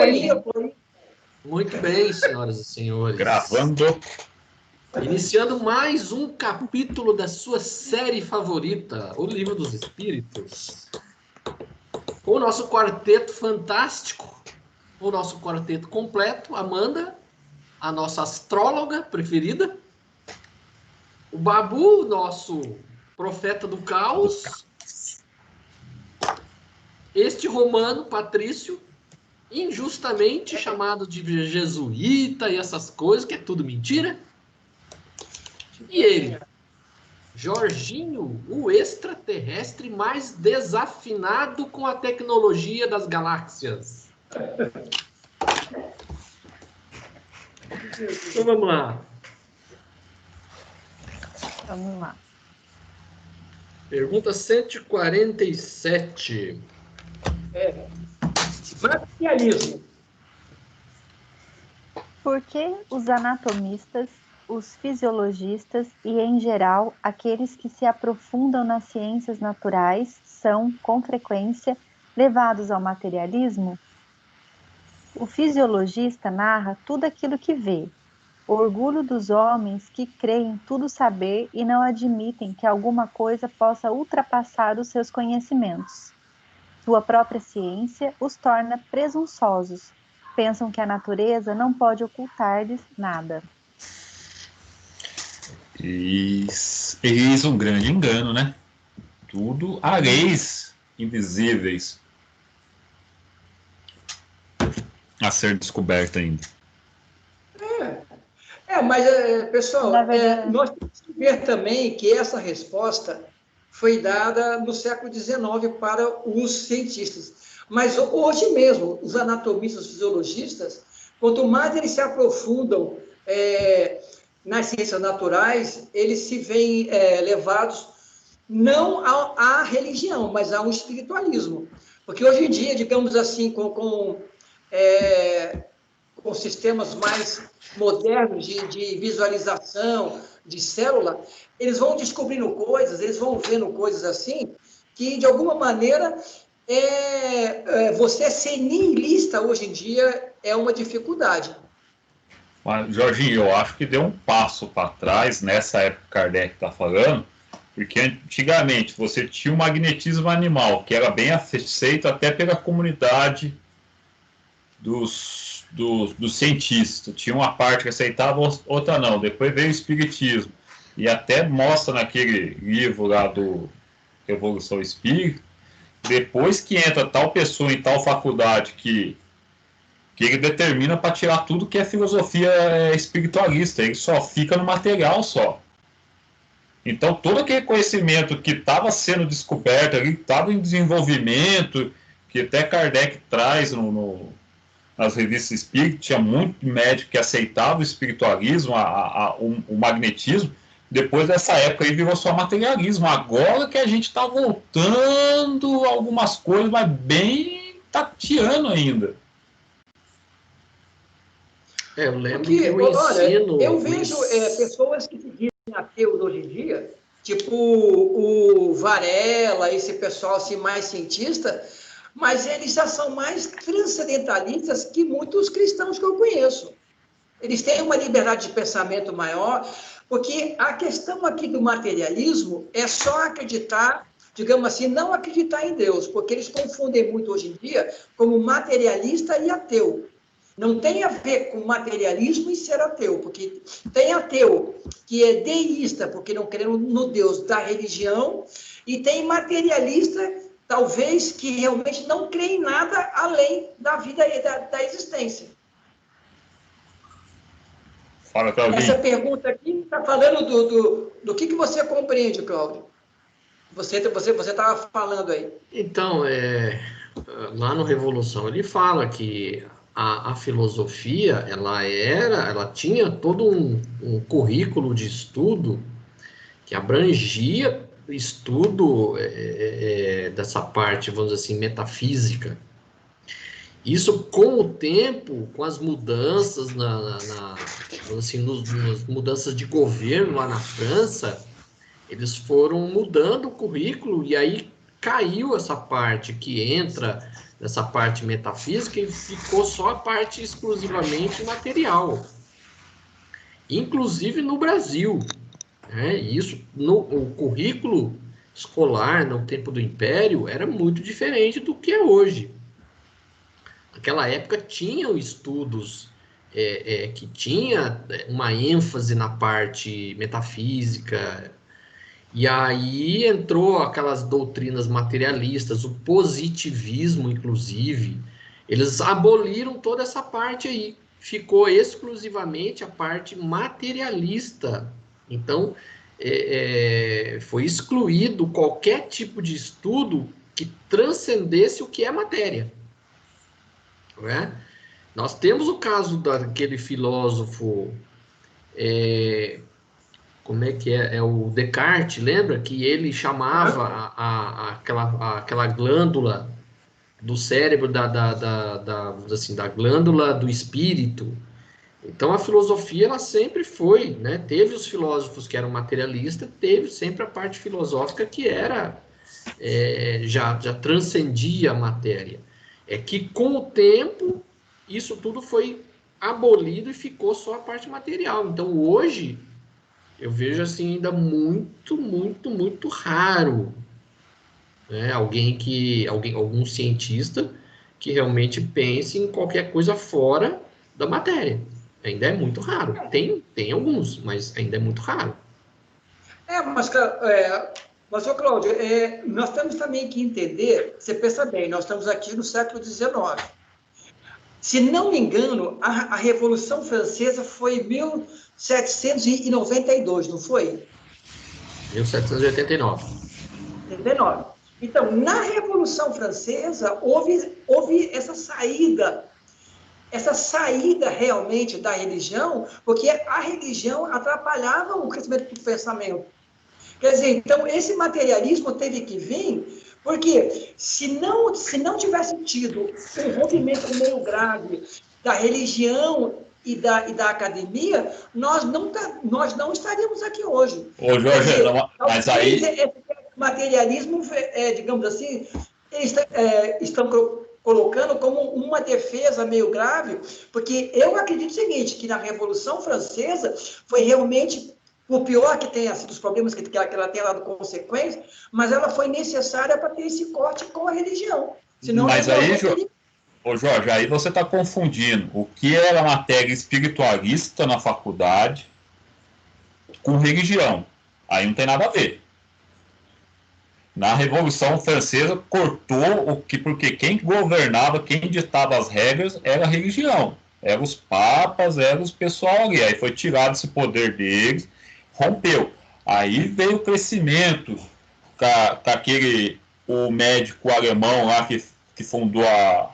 aí. Muito bem, senhoras e senhores. Gravando. Iniciando mais um capítulo da sua série favorita, O Livro dos Espíritos. Com o nosso quarteto fantástico, o nosso quarteto completo, Amanda, a nossa astróloga preferida, o Babu, nosso profeta do caos, este romano, Patrício, injustamente chamado de jesuíta e essas coisas, que é tudo mentira. E ele, Jorginho, o extraterrestre mais desafinado com a tecnologia das galáxias. Então vamos lá. Vamos lá. Pergunta 147. Materialismo. Por que os anatomistas, os fisiologistas e, em geral, aqueles que se aprofundam nas ciências naturais são, com frequência, levados ao materialismo? O fisiologista narra tudo aquilo que vê. O orgulho dos homens que creem tudo saber e não admitem que alguma coisa possa ultrapassar os seus conhecimentos. Sua própria ciência os torna presunçosos. Pensam que a natureza não pode ocultar-lhes nada. Eis um grande engano, né? Tudo há leis invisíveis a ser descoberta ainda. Mas, pessoal, Na verdade, nós temos que ver também que essa resposta foi dada no século XIX para os cientistas. Mas hoje mesmo, os anatomistas, os fisiologistas, quanto mais eles se aprofundam nas ciências naturais, eles se veem levados não à religião, mas a um espiritualismo. Porque hoje em dia, digamos assim, com sistemas mais modernos de visualização, de célula, eles vão descobrindo coisas, eles vão vendo coisas assim, que, de alguma maneira, você ser nihilista hoje em dia é uma dificuldade. Mas, Jorginho, eu acho que deu um passo para trás, nessa época que Kardec está falando, porque antigamente você tinha o magnetismo animal, que era bem aceito até pela comunidade dos cientistas. Tinha uma parte que aceitava, outra não. Depois veio o espiritismo. E até mostra naquele livro lá do Revolução Espírita, depois que entra tal pessoa em tal faculdade que ele determina para tirar tudo que é filosofia espiritualista. Ele só fica no material só. Então, todo aquele conhecimento que estava sendo descoberto ali, que estava em desenvolvimento, que até Kardec traz nas revistas espíritas, tinha muito médico que aceitava o espiritualismo, o magnetismo. Depois dessa época aí virou só materialismo. Agora que a gente está voltando a algumas coisas, mas bem tateando ainda. Eu lembro Porque, que o ensino... eu vejo pessoas que se dizem ateus hoje em dia, tipo o Varela, esse pessoal assim, mais cientista, mas eles já são mais transcendentalistas que muitos cristãos que eu conheço. Eles têm uma liberdade de pensamento maior, porque a questão aqui do materialismo é só acreditar, digamos assim, não acreditar em Deus, porque eles confundem muito hoje em dia como materialista e ateu. Não tem a ver com materialismo e ser ateu, porque tem ateu que é deísta, porque não crê no Deus da religião, e tem materialista, talvez, que realmente não crê em nada além da vida e da existência. Fala, Claudinho. Essa pergunta aqui está falando do que você compreende, Cláudio? Você estava falando aí. Então, lá no Revolução, ele fala que a filosofia, ela tinha todo um currículo de estudo que abrangia estudo dessa parte, vamos dizer assim, metafísica. Isso, com o tempo, com as mudanças, assim, nas mudanças de governo lá na França, eles foram mudando o currículo, e aí caiu essa parte que entra nessa parte metafísica e ficou só a parte exclusivamente material. Inclusive no Brasil. Isso, o currículo escolar no tempo do Império era muito diferente do que é hoje. Naquela época tinham estudos que tinha uma ênfase na parte metafísica, e aí entrou aquelas doutrinas materialistas, o positivismo, inclusive, eles aboliram toda essa parte aí, ficou exclusivamente a parte materialista. Então, foi excluído qualquer tipo de estudo que transcendesse o que é matéria. Não é? Nós temos o caso daquele filósofo, como é que é? É o Descartes, lembra? Que ele chamava aquela glândula do cérebro, da glândula do espírito. Então, a filosofia, ela sempre foi, né? Teve os filósofos que eram materialistas, teve sempre a parte filosófica que era, já transcendia a matéria. É que, com o tempo, isso tudo foi abolido e ficou só a parte material. Então, hoje, eu vejo, assim, ainda muito, muito, muito raro, né? Algum cientista que realmente pense em qualquer coisa fora da matéria. Ainda é muito raro. Tem alguns, mas ainda é muito raro. Mas, ô Cláudio, nós temos também que entender, você pensa bem, nós estamos aqui no século XIX. Se não me engano, a Revolução Francesa foi em 1792, não foi? 1789. 89. Então, na Revolução Francesa, houve essa saída realmente da religião, porque a religião atrapalhava o crescimento do pensamento. Quer dizer, então, esse materialismo teve que vir, porque se não tivesse tido um rompimento meio grave da religião e da academia, nós não estaríamos aqui hoje. Ô, Jorge, mas aí... Esse materialismo, digamos assim, estão colocando como uma defesa meio grave, porque eu acredito o seguinte, que na Revolução Francesa foi realmente, o pior que tenha sido os problemas que ela tenha dado consequência, mas ela foi necessária para ter esse corte com a religião. Senão, mas aí, ô Jorge, aí você está confundindo o que era matéria espiritualista na faculdade com religião. Aí não tem nada a ver. Na Revolução Francesa cortou porque quem governava, quem ditava as regras era a religião. Eram os papas, era os pessoal ali. Aí foi tirado esse poder deles, rompeu. Aí veio o crescimento com o médico alemão lá que fundou a...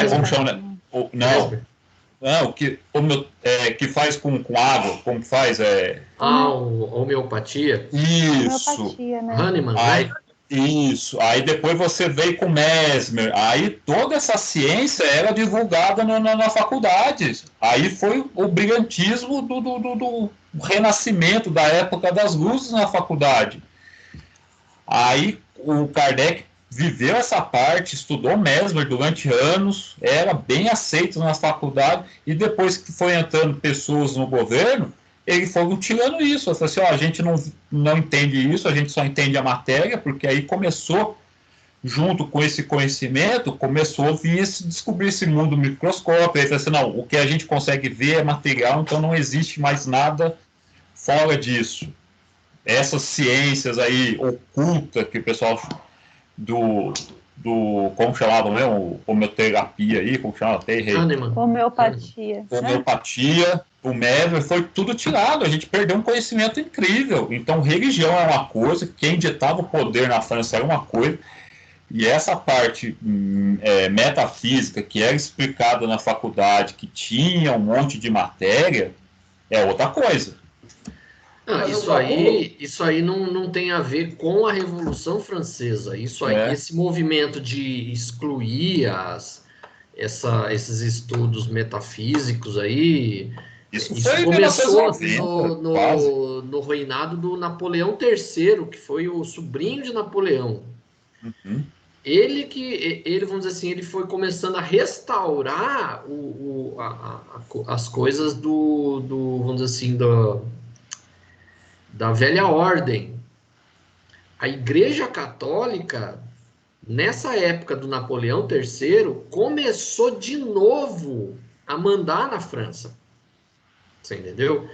como chama? Não, que faz com água, como faz? Homeopatia. Isso. Homeopatia, né? Hahnemann, Isso. Aí depois você veio com Mesmer. Aí toda essa ciência era divulgada na faculdade. Aí foi o brilhantismo do renascimento da época das luzes na faculdade. Aí o Kardec viveu essa parte, estudou Mesmer durante anos, era bem aceito na faculdade, e depois que foi entrando pessoas no governo, eles foram tirando isso. Eu falei assim, a gente não entende isso, a gente só entende a matéria, porque aí começou, junto com esse conhecimento, começou a descobrir esse mundo microscópio. Aí falei assim, não, o que a gente consegue ver é material, então não existe mais nada fora disso. Essas ciências aí ocultas que o pessoal como chamava mesmo, homeoterapia aí, como chamava? Homeopatia. Homeopatia, o Mesmer, foi tudo tirado, a gente perdeu um conhecimento incrível. Então, religião é uma coisa, quem ditava o poder na França era uma coisa, e essa parte metafísica, que era explicada na faculdade, que tinha um monte de matéria, é outra coisa. Não, isso aí não tem a ver com a Revolução Francesa. Isso aí, esse movimento de excluir esses estudos metafísicos aí, Isso Isso foi em começou 1990, quase. no reinado do Napoleão III, que foi o sobrinho de Napoleão. Uhum. Ele, vamos dizer assim, ele foi começando a restaurar as coisas vamos dizer assim, da velha ordem. A Igreja Católica, nessa época do Napoleão III, começou de novo a mandar na França. Você entendeu?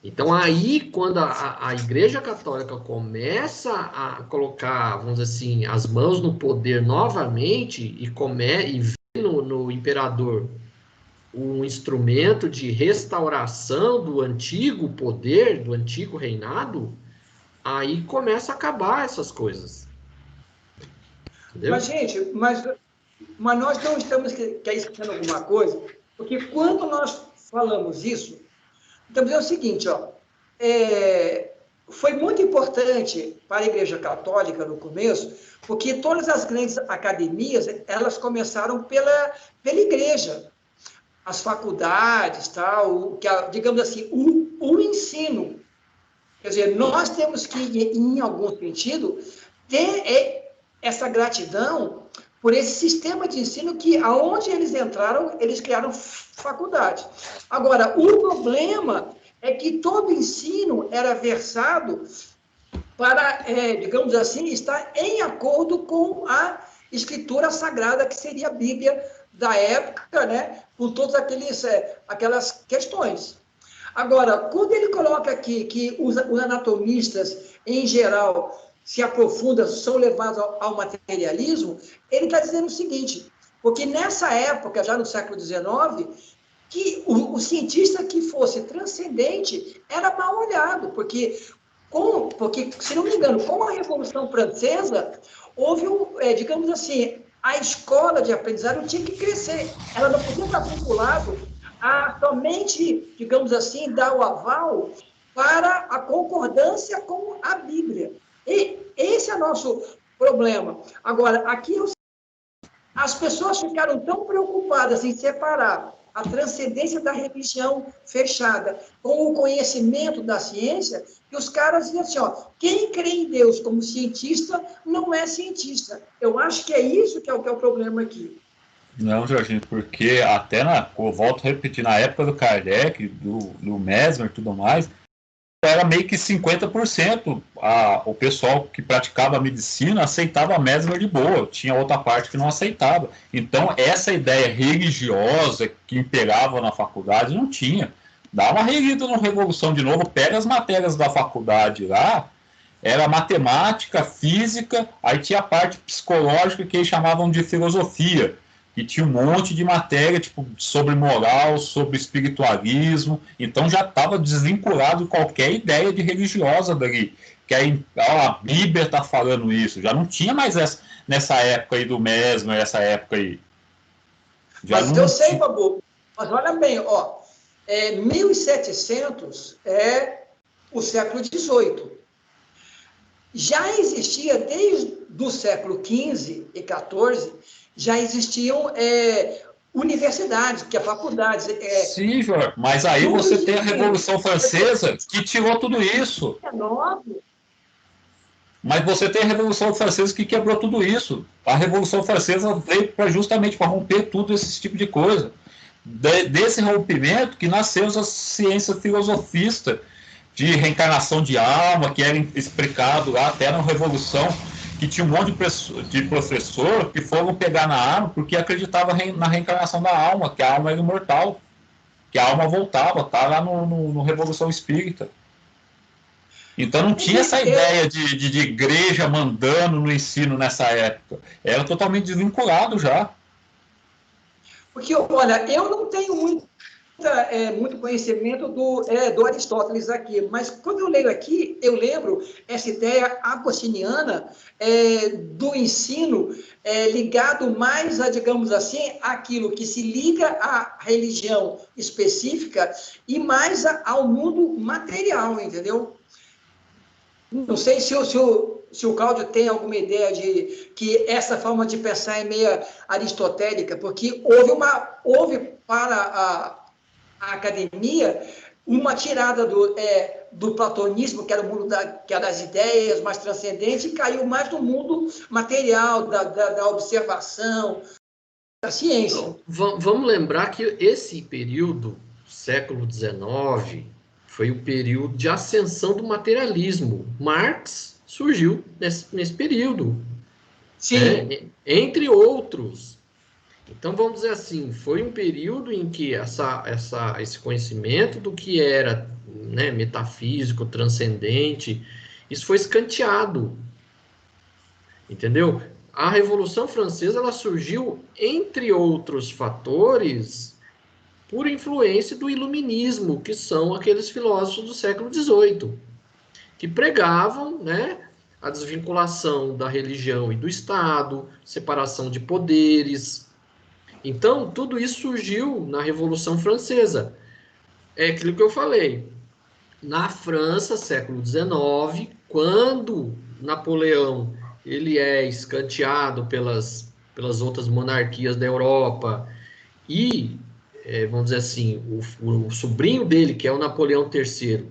Então, aí, quando a Igreja Católica começa a colocar, vamos dizer assim, as mãos no poder novamente e vê no imperador um instrumento de restauração do antigo poder, do antigo reinado, aí começa a acabar essas coisas. Entendeu? Mas, gente, mas nós não estamos esquecendo alguma coisa, porque quando nós falamos isso, estamos dizendo o seguinte, ó, foi muito importante para a Igreja Católica no começo, porque todas as grandes academias, elas começaram pela igreja, as faculdades, tal, digamos assim, o ensino. Quer dizer, nós temos que, em algum sentido, ter essa gratidão por esse sistema de ensino que, aonde eles entraram, eles criaram faculdade. Agora, o problema é que todo ensino era versado para, digamos assim, estar em acordo com a escritura sagrada, que seria a Bíblia da época, né, com todas aquelas questões. Agora, quando ele coloca aqui que os anatomistas, em geral, se aprofundam, são levados ao materialismo, ele está dizendo o seguinte, porque nessa época, já no século XIX, que o cientista que fosse transcendente era mal olhado, porque, se não me engano, com a Revolução Francesa, houve, digamos assim, a escola de aprendizagem tinha que crescer, ela não podia estar vinculada a somente, digamos assim, dar o aval para a concordância com a Bíblia. E esse é o nosso problema. Agora, aqui as pessoas ficaram tão preocupadas em separar a transcendência da religião fechada com o conhecimento da ciência, que os caras dizem assim, ó, quem crê em Deus como cientista não é cientista. Eu acho que é isso que é o problema aqui. Não, Jorginho, porque até eu volto a repetir, na época do Kardec, do Mesmer e tudo mais, era meio que 50% o pessoal que praticava a medicina aceitava a Mesmer de boa, tinha outra parte que não aceitava. Então, essa ideia religiosa que imperava na faculdade não tinha. Dá uma relida na Revolução de novo, pega as matérias da faculdade lá, era matemática, física, aí tinha a parte psicológica que eles chamavam de filosofia, que tinha um monte de matéria tipo, sobre moral, sobre espiritualismo, então já estava desvinculado de qualquer ideia de religiosa dali, que aí a Bíblia está falando isso, já não tinha mais nessa época aí do Mesmer, essa época aí. Já mas eu sei, Babu, mas olha bem, ó, 1700 é o século XVIII. Já existia, desde o século XV e XIV, já existiam universidades, que é faculdades. Sim, Jorge, mas aí você tem a Revolução Francesa que tirou tudo isso. Mas você tem a Revolução Francesa que quebrou tudo isso. A Revolução Francesa veio justamente para romper tudo esse tipo de coisa. Desse rompimento que nasceu a ciência filosofista de reencarnação de alma, que era explicado lá até na Revolução, que tinha um monte de professor que foram pegar na alma porque acreditava na reencarnação da alma, que a alma era imortal, que a alma voltava, tá lá no Revolução Espírita. Então não tinha essa ideia de igreja mandando no ensino nessa época. Era totalmente desvinculado já. Porque, olha, eu não tenho muito conhecimento do Aristóteles aqui, mas quando eu leio aqui, eu lembro essa ideia agostiniana do ensino ligado mais a, digamos assim, aquilo que se liga à religião específica e mais ao mundo material, entendeu? Não sei se o Cláudio tem alguma ideia de que essa forma de pensar é meio aristotélica, porque houve para a academia, uma tirada do platonismo, que era o mundo que era das ideias mais transcendentes, e caiu mais no mundo material, da observação, da ciência. Então, vamos lembrar que esse período, século XIX, foi o período de ascensão do materialismo. Marx surgiu nesse período. Sim. Né? Entre outros. Então, vamos dizer assim, foi um período em que esse conhecimento do que era, né, metafísico, transcendente, isso foi escanteado. Entendeu? A Revolução Francesa ela surgiu, entre outros fatores, por influência do iluminismo, que são aqueles filósofos do século XVIII, que pregavam, né, a desvinculação da religião e do Estado, separação de poderes. Então, tudo isso surgiu na Revolução Francesa. É aquilo que eu falei. Na França, século XIX, quando Napoleão ele é escanteado pelas outras monarquias da Europa e, vamos dizer assim, o sobrinho dele, que é o Napoleão III,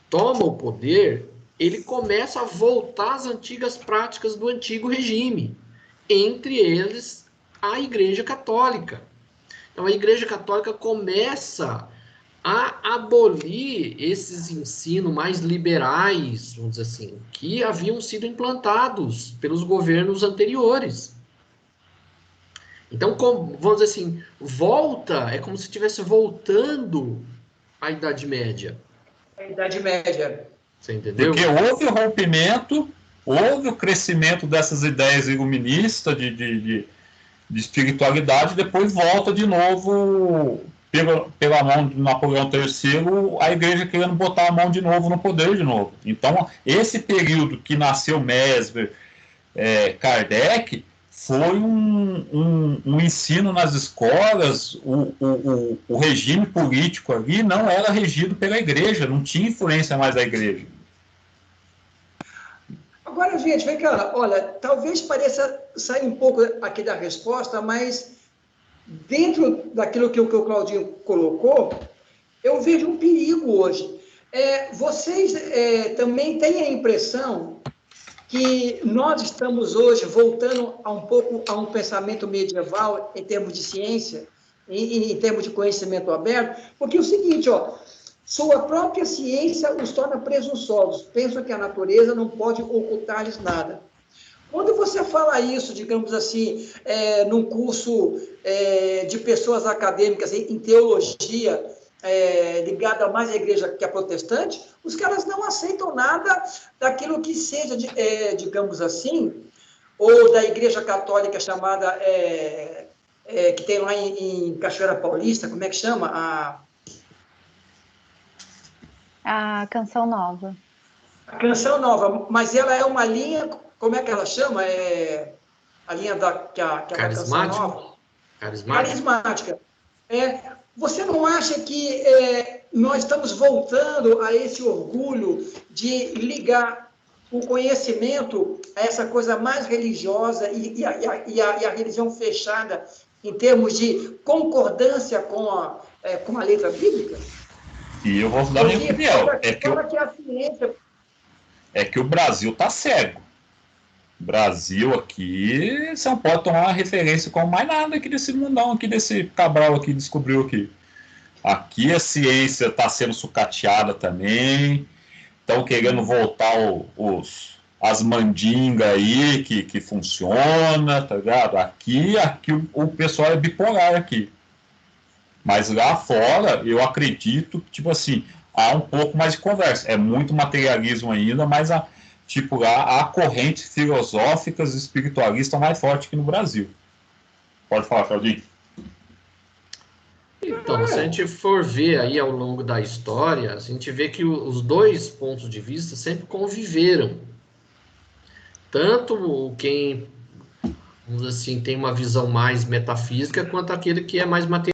toma o poder, ele começa a voltar às antigas práticas do antigo regime, entre eles a Igreja Católica. Então, a Igreja Católica começa a abolir esses ensinos mais liberais, vamos dizer assim, que haviam sido implantados pelos governos anteriores. Então, vamos dizer assim, é como se estivesse voltando à Idade Média. A Idade Média. Você entendeu? Porque houve o rompimento, houve o crescimento dessas ideias iluministas de espiritualidade, depois volta de novo pela mão de Napoleão III, a igreja querendo botar a mão de novo no poder de novo. Então, esse período que nasceu Mesmer, Kardec, foi um ensino nas escolas, o regime político ali não era regido pela igreja, não tinha influência mais da igreja. Agora, gente, vem cá, olha, talvez pareça sair um pouco aqui da resposta, mas dentro daquilo que o Claudinho colocou, eu vejo um perigo hoje. Vocês também têm a impressão que nós estamos hoje voltando a um pouco a um pensamento medieval em termos de ciência, em termos de conhecimento aberto, porque é o seguinte, ó, sua própria ciência os torna presunçosos, pensam que a natureza não pode ocultar-lhes nada. Quando você fala isso, digamos assim, num curso de pessoas acadêmicas em teologia, ligada mais à igreja que a protestante, os caras não aceitam nada daquilo que seja, digamos assim, ou da igreja católica chamada, que tem lá em Cachoeira Paulista, como é que chama? A Canção Nova. A Canção Nova, mas ela é uma linha, como é que ela chama? A linha que é da Canção Nova? Carismática. Você não acha que nós estamos voltando a esse orgulho de ligar o conhecimento a essa coisa mais religiosa e a religião fechada em termos de concordância com a letra bíblica? E eu vou dar minha opinião. É que o Brasil está cego. O Brasil aqui, você não pode tomar uma referência com mais nada aqui desse mundão, aqui desse Cabral aqui descobriu aqui. Aqui a ciência está sendo sucateada também. Estão querendo voltar as mandingas aí que funciona, tá ligado? Aqui o pessoal é bipolar aqui. Mas lá fora, eu acredito que, tipo assim, há um pouco mais de conversa. É muito materialismo ainda, mas lá há correntes filosóficas e espiritualistas mais fortes que no Brasil. Pode falar, Claudinho. Então, se a gente for ver aí ao longo da história, a gente vê que os dois pontos de vista sempre conviveram. Tanto quem, vamos dizer assim, tem uma visão mais metafísica, quanto aquele que é mais materialista.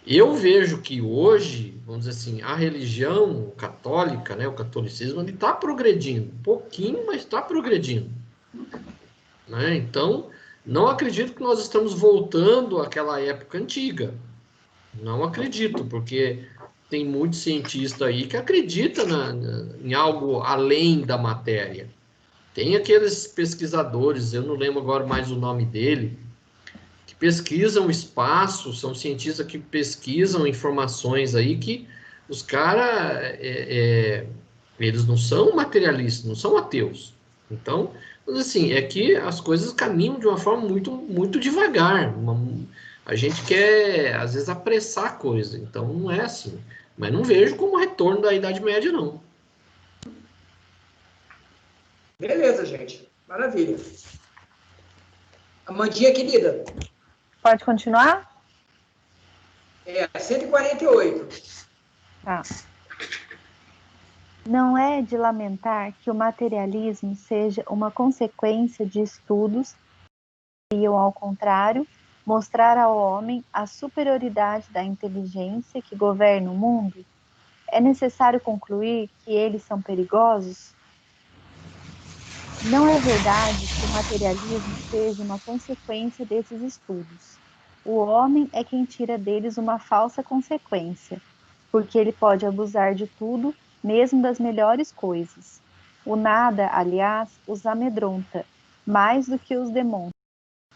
Eu vejo que hoje, vamos dizer assim, a religião católica, né, o catolicismo, ele está progredindo. Um pouquinho, mas está progredindo. Né? Então, não acredito que nós estamos voltando àquela época antiga. Não acredito, porque tem muito cientista aí que acredita em algo além da matéria. Tem aqueles pesquisadores, eu não lembro agora mais o nome dele, que pesquisam o espaço, são cientistas que pesquisam informações aí que os caras, eles não são materialistas, não são ateus. Então, mas assim, é que as coisas caminham de uma forma muito, muito devagar. A gente quer, às vezes, apressar a coisa. Então, não é assim. Mas não vejo como retorno da Idade Média, não. Beleza, gente. Maravilha. Amandinha, querida. Pode continuar? 148. Tá. Não é de lamentar que o materialismo seja uma consequência de estudos que iam, ao contrário, mostrar ao homem a superioridade da inteligência que governa o mundo? É necessário concluir que eles são perigosos? Não é verdade que o materialismo seja uma consequência desses estudos. O homem é quem tira deles uma falsa consequência, porque ele pode abusar de tudo, mesmo das melhores coisas. O nada, aliás, os amedronta, mais do que os demonstra,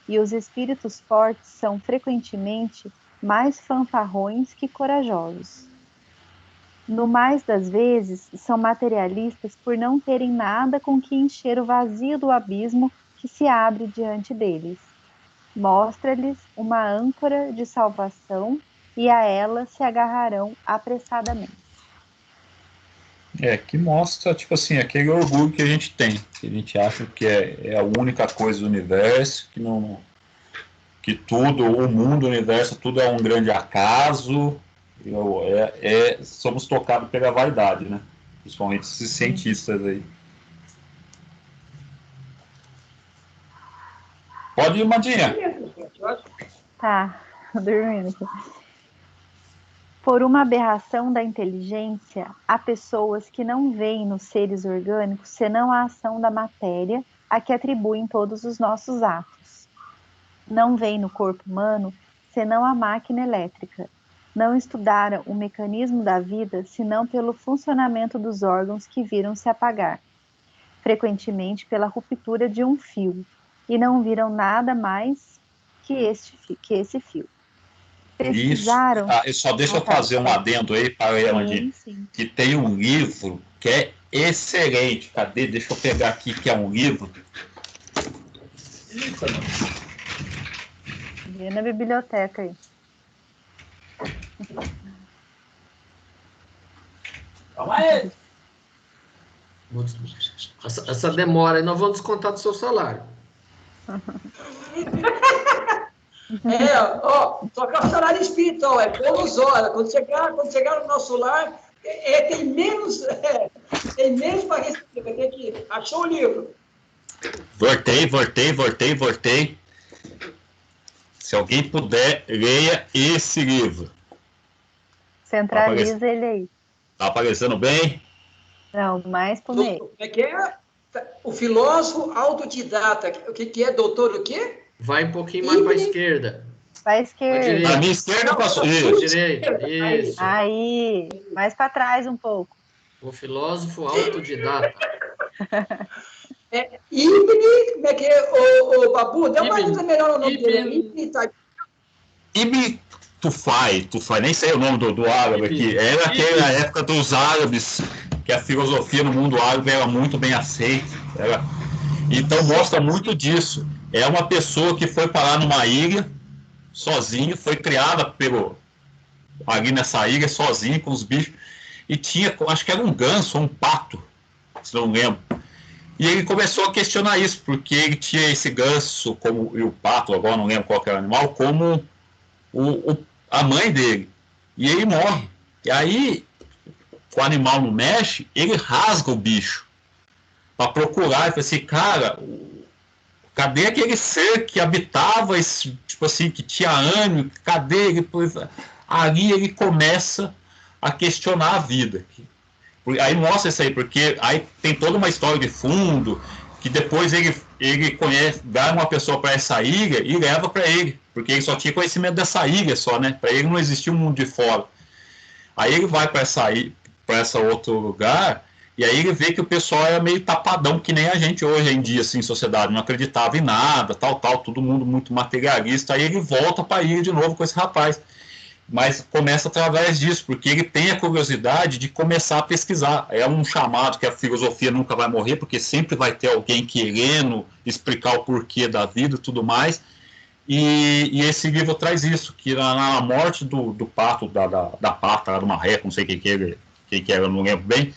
e os espíritos fortes são frequentemente mais fanfarrões que corajosos. No mais das vezes, são materialistas por não terem nada com que encher o vazio do abismo que se abre diante deles. Mostra-lhes uma âncora de salvação e a ela se agarrarão apressadamente. Que mostra, tipo assim, aquele orgulho que a gente tem, que a gente acha que é a única coisa do universo, que tudo, o mundo, o universo, tudo é um grande acaso. Somos tocados pela vaidade, né? Principalmente esses cientistas aí. Pode ir, Mandinha. Tá, dormindo aqui. Por uma aberração da inteligência, há pessoas que não veem nos seres orgânicos senão a ação da matéria a que atribuem todos os nossos atos. Não veem no corpo humano senão a máquina elétrica. Não estudaram o mecanismo da vida senão pelo funcionamento dos órgãos que viram se apagar, frequentemente pela ruptura de um fio, e não viram nada mais que esse fio. Pesquisaram. Só deixa eu fazer um adendo aí para ela, que tem um livro que é excelente. Cadê? Deixa eu pegar aqui, que é um livro. Vê na biblioteca aí. Calma aí. Essa demora aí, nós vamos descontar do seu salário. Só que o salário espiritual é pelas horas. Quando chegar no nosso lar, tem menos para receber. Tem que achou o livro. Voltei. Se alguém puder, leia esse livro. Centraliza ele aí. Tá aparecendo bem? Não, mais pro meio. Como é que é? O filósofo autodidata. O que é, doutor, o quê? Vai um pouquinho mais para a esquerda. Para a esquerda. A minha esquerda passou. Direita. Isso. Aí, mais para trás um pouco. O filósofo autodidata. Ibn, como é que é? O Babu, dá uma ajuda melhor o nome dele. Ibn Tufai, nem sei o nome do árabe aqui. Era aquela época dos árabes, que a filosofia no mundo árabe era muito bem aceita. Então mostra muito disso. É uma pessoa que foi parar numa ilha, sozinho, foi criada ali nessa ilha, sozinho, com os bichos, e tinha, acho que era um ganso ou um pato, se não lembro. E ele começou a questionar isso, porque ele tinha esse ganso, e o pato, agora não lembro qual que era o animal, como a mãe dele. E ele morre. E aí, o animal não mexe, ele rasga o bicho para procurar. E fala assim, cara, cadê aquele ser que habitava, tipo assim, que tinha ânimo? Cadê ele? Ali ele começa a questionar a vida. Aí mostra isso aí, porque aí tem toda uma história de fundo, que depois ele dá uma pessoa para essa ilha e leva para ele porque ele só tinha conhecimento dessa ilha só, né? Para ele não existia um mundo de fora. Aí ele vai para essa outro lugar, e aí ele vê que o pessoal era meio tapadão, que nem a gente hoje em dia, assim, sociedade, não acreditava em nada, tal, todo mundo muito materialista. Aí ele volta para a ilha de novo com esse rapaz. Mas começa através disso, porque ele tem a curiosidade de começar a pesquisar. É um chamado que a filosofia nunca vai morrer, porque sempre vai ter alguém querendo explicar o porquê da vida e tudo mais. E esse livro traz isso, que na morte do pato, da pata, do marreco, não sei quem que era, eu não lembro bem,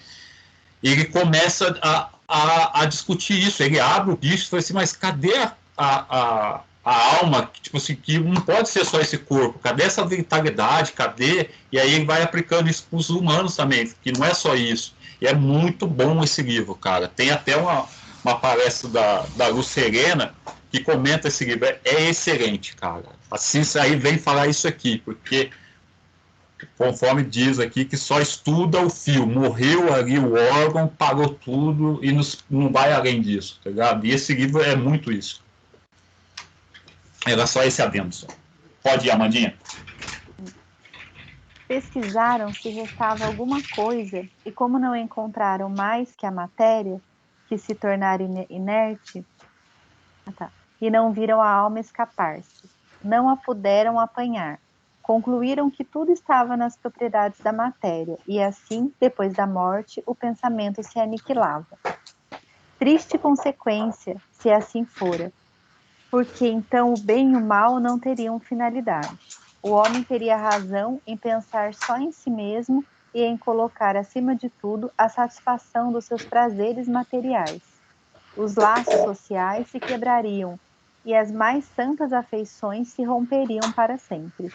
ele começa a discutir isso. Ele abre o bicho e fala assim, mas cadê a alma, tipo assim, que não pode ser só esse corpo, cadê essa vitalidade, cadê? E aí ele vai aplicando isso para os humanos também, que não é só isso. E é muito bom esse livro, cara. Tem até uma palestra da Luz Serena, que comenta esse livro, é excelente, cara. Assim, aí vem falar isso aqui, porque conforme diz aqui, que só estuda o fio, morreu ali o órgão, parou tudo e não vai além disso, tá ligado? E esse livro é muito isso. Era só esse adendo só. Pode ir, Amandinha. Pesquisaram se restava alguma coisa e, como não encontraram mais que a matéria, que se tornara inerte, e não viram a alma escapar-se, não a puderam apanhar. Concluíram que tudo estava nas propriedades da matéria, e assim, depois da morte, o pensamento se aniquilava. Triste consequência, se assim fora, porque então o bem e o mal não teriam finalidade. O homem teria razão em pensar só em si mesmo e em colocar acima de tudo a satisfação dos seus prazeres materiais. Os laços sociais se quebrariam e as mais santas afeições se romperiam para sempre.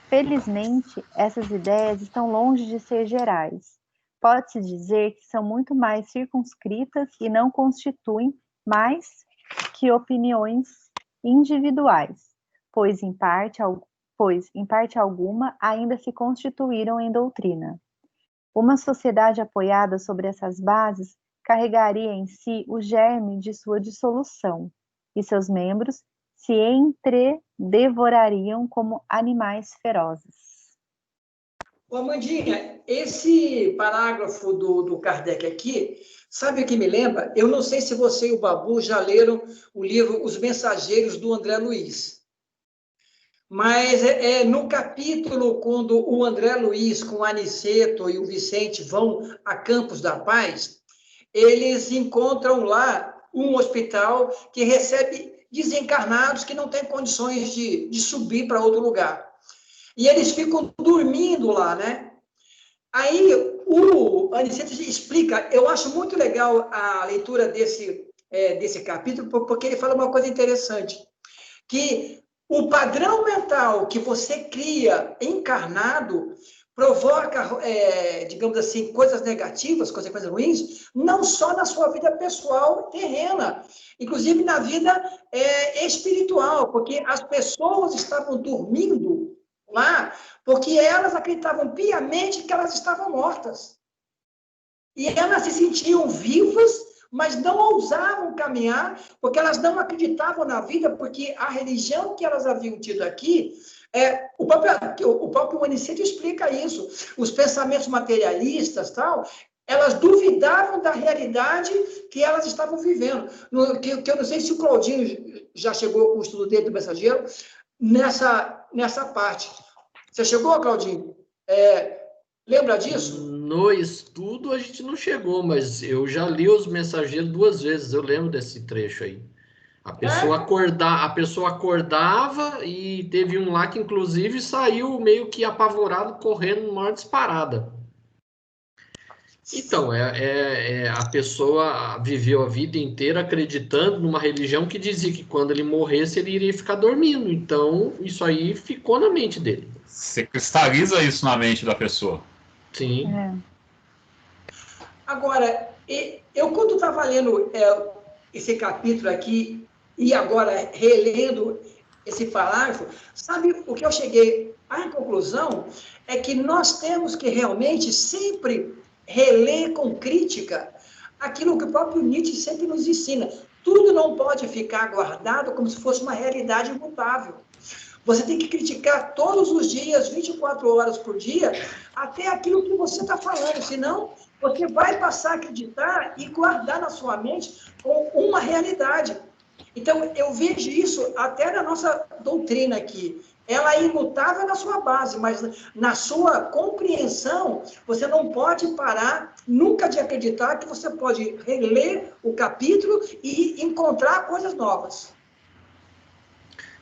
Felizmente, essas ideias estão longe de ser gerais. Pode-se dizer que são muito mais circunscritas e não constituem mais que opiniões individuais, pois em parte alguma ainda se constituíram em doutrina. Uma sociedade apoiada sobre essas bases carregaria em si o germe de sua dissolução, e seus membros se entredevorariam como animais ferozes. Ô, Amandinha, esse parágrafo do Kardec aqui, sabe o que me lembra? Eu não sei se você e o Babu já leram o livro Os Mensageiros, do André Luiz. Mas no capítulo, quando o André Luiz, com o Aniceto e o Vicente vão a Campos da Paz, eles encontram lá um hospital que recebe desencarnados que não têm condições de subir para outro lugar. E eles ficam dormindo lá, né? Aí o Aniceto explica, eu acho muito legal a leitura desse capítulo, porque ele fala uma coisa interessante, que o padrão mental que você cria encarnado provoca, digamos assim, coisas negativas, consequências ruins, não só na sua vida pessoal terrena, inclusive na vida espiritual, porque as pessoas estavam dormindo lá porque elas acreditavam piamente que elas estavam mortas. E elas se sentiam vivas, mas não ousavam caminhar, porque elas não acreditavam na vida, porque a religião que elas haviam tido aqui, o próprio Aniceto explica isso, os pensamentos materialistas, tal, elas duvidavam da realidade que elas estavam vivendo. Que eu não sei se o Claudinho já chegou com o estudo dele do Mensageiro nessa parte. Você chegou, Claudinho? Lembra disso? No estudo a gente não chegou, mas eu já li Os Mensageiros 2 vezes, eu lembro desse trecho aí. A pessoa acordava e teve um lá que inclusive saiu meio que apavorado, correndo numa disparada. Então, a pessoa viveu a vida inteira acreditando numa religião que dizia que quando ele morresse ele iria ficar dormindo. Então, isso aí ficou na mente dele. Você cristaliza isso na mente da pessoa. Sim. Agora, eu quando estava lendo esse capítulo aqui, e agora relendo esse parágrafo, sabe o que eu cheguei à conclusão? É que nós temos que realmente sempre reler com crítica aquilo que o próprio Nietzsche sempre nos ensina. Tudo não pode ficar guardado como se fosse uma realidade imutável. Você tem que criticar todos os dias, 24 horas por dia, até aquilo que você está falando, senão você vai passar a acreditar e guardar na sua mente com uma realidade. Então, eu vejo isso até na nossa doutrina aqui. Ela é imutável na sua base, mas na sua compreensão, você não pode parar nunca de acreditar que você pode reler o capítulo e encontrar coisas novas.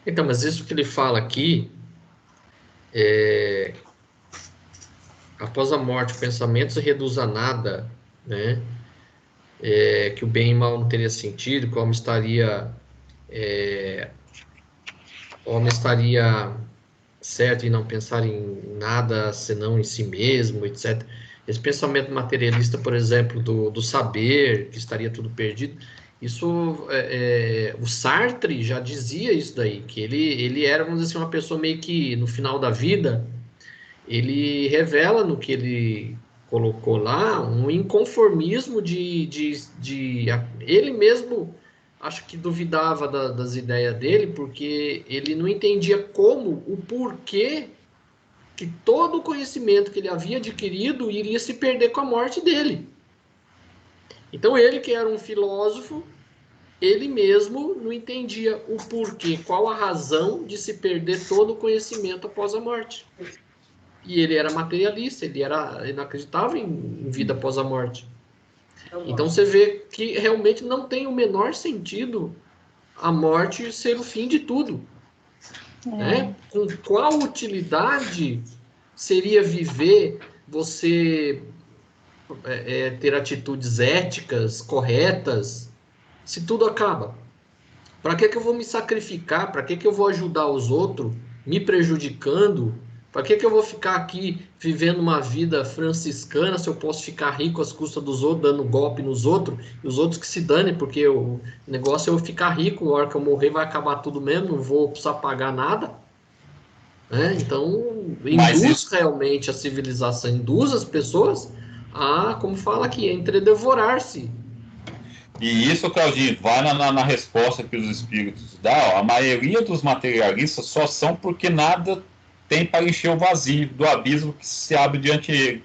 Então, mas isso que ele fala aqui, após a morte, o pensamento se reduz a nada, né? Que o bem e o mal não teria sentido, que o homem estaria certo em não pensar em nada senão em si mesmo, etc. Esse pensamento materialista, por exemplo, do saber, que estaria tudo perdido, isso, o Sartre já dizia isso daí, que ele era, vamos dizer assim, uma pessoa meio que, no final da vida, ele revela no que ele colocou lá um inconformismo ele mesmo acho que duvidava das ideias dele, porque ele não entendia o porquê que todo o conhecimento que ele havia adquirido iria se perder com a morte dele. Então ele, que era um filósofo, ele mesmo não entendia o porquê, qual a razão de se perder todo o conhecimento após a morte. E ele era materialista, ele não acreditava em vida após a morte. Então você vê que realmente não tem o menor sentido a morte ser o fim de tudo. Né? Com qual utilidade seria viver, você ter atitudes éticas, corretas, se tudo acaba? Para que eu vou me sacrificar? Para que eu vou ajudar os outros, me prejudicando? Para que eu vou ficar aqui vivendo uma vida franciscana se eu posso ficar rico às custas dos outros, dando golpe nos outros, e os outros que se danem, porque o negócio é eu ficar rico, na hora que eu morrer vai acabar tudo mesmo, não vou precisar pagar nada. Então, realmente a civilização, induz as pessoas a, como fala aqui, a entredevorar-se. E isso, Claudinho, vai na resposta que os espíritos dão. A maioria dos materialistas só são porque nada tem para encher o vazio do abismo que se abre diante dele.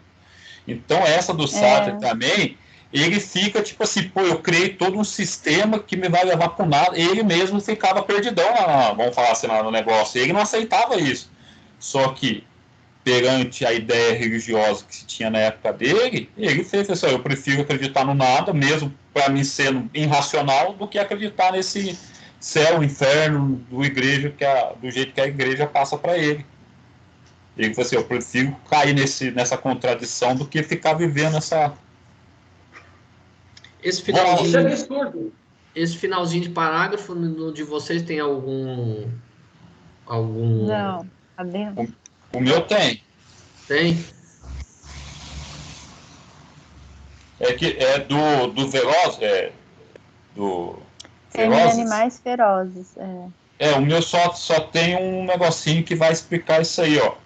Então, essa do Sartre também, ele fica tipo assim, pô, eu criei todo um sistema que me vai levar para nada. Ele mesmo ficava perdidão, vamos falar assim, no negócio. Ele não aceitava isso. Só que, perante a ideia religiosa que se tinha na época dele, ele fez assim, eu prefiro acreditar no nada, mesmo para mim sendo irracional, do que acreditar nesse céu, inferno, do jeito que a igreja passa para ele. Ele falou assim, eu prefiro cair nessa contradição do que ficar vivendo essa... Esse finalzinho de parágrafo de vocês tem algum... Não, tá dentro. O meu tem. Tem? É do Veloz, do... Animais ferozes. O meu só tem um negocinho que vai explicar isso aí, ó.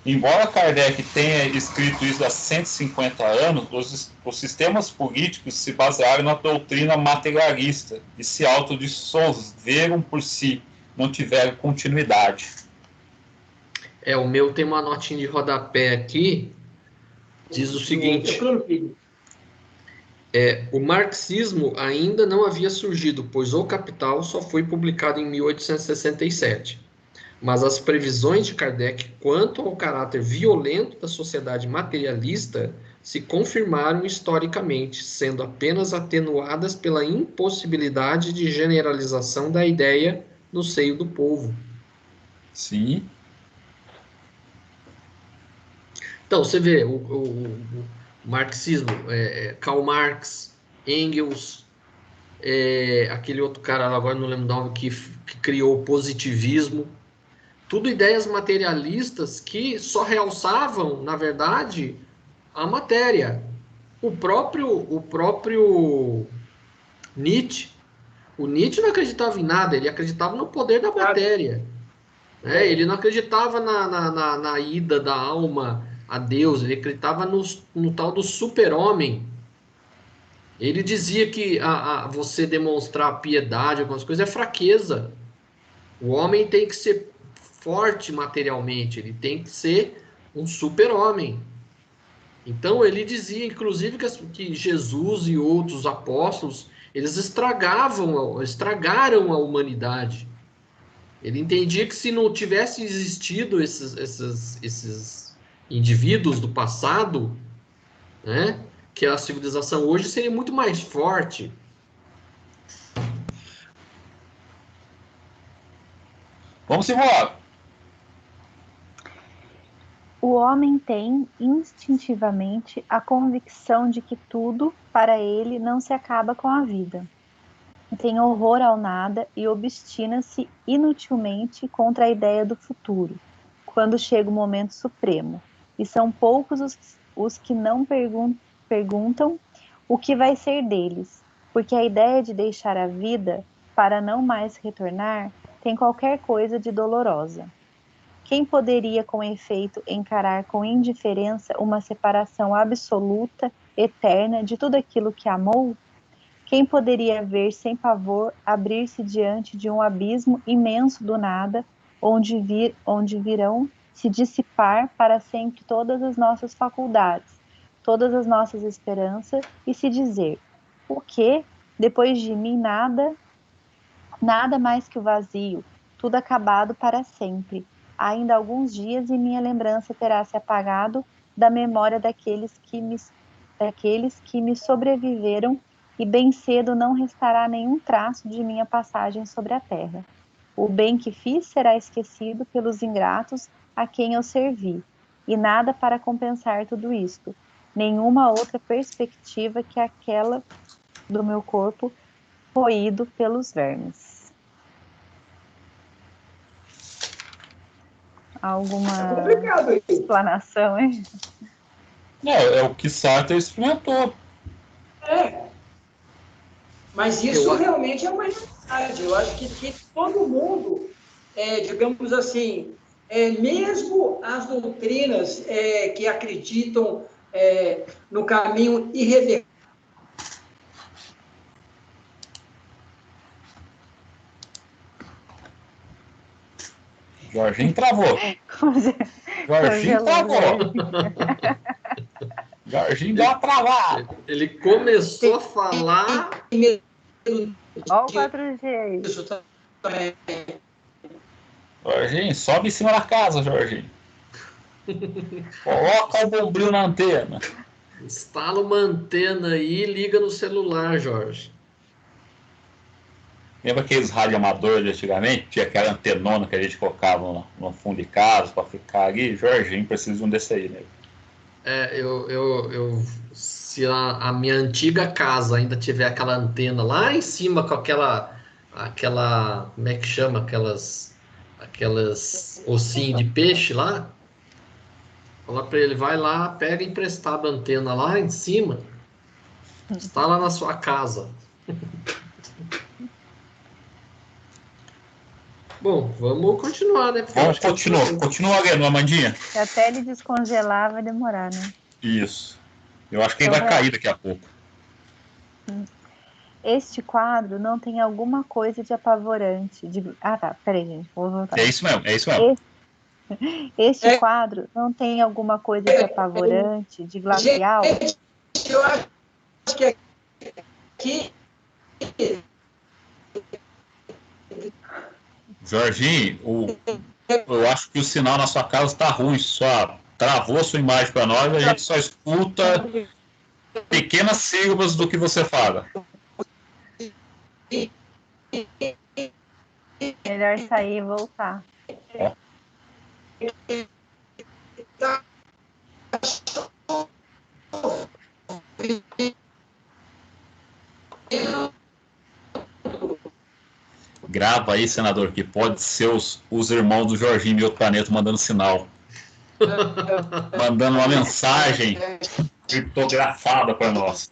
Embora Kardec tenha escrito isso há 150 anos, os sistemas políticos se basearam na doutrina materialista e se autodissolveram por si, não tiveram continuidade. O meu tem uma notinha de rodapé aqui, diz o seguinte: o marxismo ainda não havia surgido, pois O Capital só foi publicado em 1867. Mas as previsões de Kardec quanto ao caráter violento da sociedade materialista se confirmaram historicamente, sendo apenas atenuadas pela impossibilidade de generalização da ideia no seio do povo. Sim. Então, você vê o marxismo, Karl Marx, Engels, aquele outro cara, agora não lembro o nome, que criou o positivismo. Tudo ideias materialistas que só realçavam, na verdade, a matéria. O próprio Nietzsche, o Nietzsche não acreditava em nada, ele acreditava no poder da matéria. Ele não acreditava na ida da alma a Deus, ele acreditava no tal do super-homem. Ele dizia que você demonstrar piedade, algumas coisas, é fraqueza. O homem tem que ser forte materialmente, ele tem que ser um super-homem. Então ele dizia, inclusive, que Jesus e outros apóstolos, eles estragaram a humanidade. Ele entendia que se não tivesse existido esses indivíduos do passado, né, que a civilização hoje seria muito mais forte. Vamos embora. O homem tem instintivamente a convicção de que tudo, para ele, não se acaba com a vida. Tem horror ao nada e obstina-se inutilmente contra a ideia do futuro, quando chega o momento supremo. E são poucos os que não perguntam o que vai ser deles, porque a ideia de deixar a vida para não mais retornar tem qualquer coisa de dolorosa. Quem poderia, com efeito, encarar com indiferença uma separação absoluta, eterna, de tudo aquilo que amou? Quem poderia ver sem pavor abrir-se diante de um abismo imenso do nada, onde virão se dissipar para sempre todas as nossas faculdades, todas as nossas esperanças, e se dizer: o quê? Depois de mim nada, nada mais que o vazio, tudo acabado para sempre. Ainda alguns dias e minha lembrança terá se apagado da memória daqueles que me sobreviveram, e bem cedo não restará nenhum traço de minha passagem sobre a terra. O bem que fiz será esquecido pelos ingratos a quem eu servi, e nada para compensar tudo isto, nenhuma outra perspectiva que aquela do meu corpo roído pelos vermes. Alguma complicado isso. explanação, hein? É o que Sartre experimentou. Mas isso realmente é uma realidade. Eu acho que todo mundo, digamos assim, mesmo as doutrinas que acreditam no caminho irreversível. Jorginho travou. Jorginho travou. Jorginho deu uma travada. Ele começou a falar... Olha o 4G aí. Isso também. Jorginho, sobe em cima da casa, Jorginho. Coloca o bombril na antena. Instala uma antena aí e liga no celular, Jorge. Lembra aqueles radioamadores de antigamente? Tinha aquela antenona que a gente colocava no fundo de casa para ficar ali. Jorginho precisa de um desse aí, né? Se a minha antiga casa ainda tiver aquela antena lá em cima com aquela, como é que chama? Aquelas ossinhos de peixe lá. Fala para ele, vai lá, pega emprestado a antena lá em cima. Está lá na sua casa. Bom, vamos continuar, né? Vamos continuar. Continua lendo, Amandinha. Se até ele descongelar, vai demorar, né? Isso. Eu acho que ele vai cair daqui a pouco. Este quadro não tem alguma coisa de apavorante. Ah, tá. Peraí, gente. Vou voltar. É isso mesmo. Este quadro não tem alguma coisa de apavorante, de glacial. Eu acho que aqui... Jorginho, eu acho que o sinal na sua casa está ruim. Só travou a sua imagem para nós, a gente só escuta pequenas sílabas do que você fala. Melhor sair e voltar. Grava aí, senador, que pode ser os irmãos do Jorginho de outro planeta mandando sinal. Mandando uma mensagem criptografada para nós.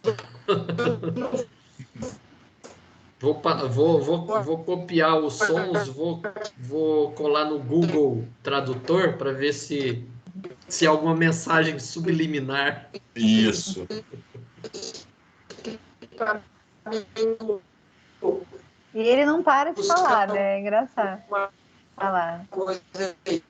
Vou copiar os sons, vou colar no Google Tradutor para ver se alguma mensagem subliminar. Isso. E ele não para de falar, né? É engraçado. Olha lá. coisa aí.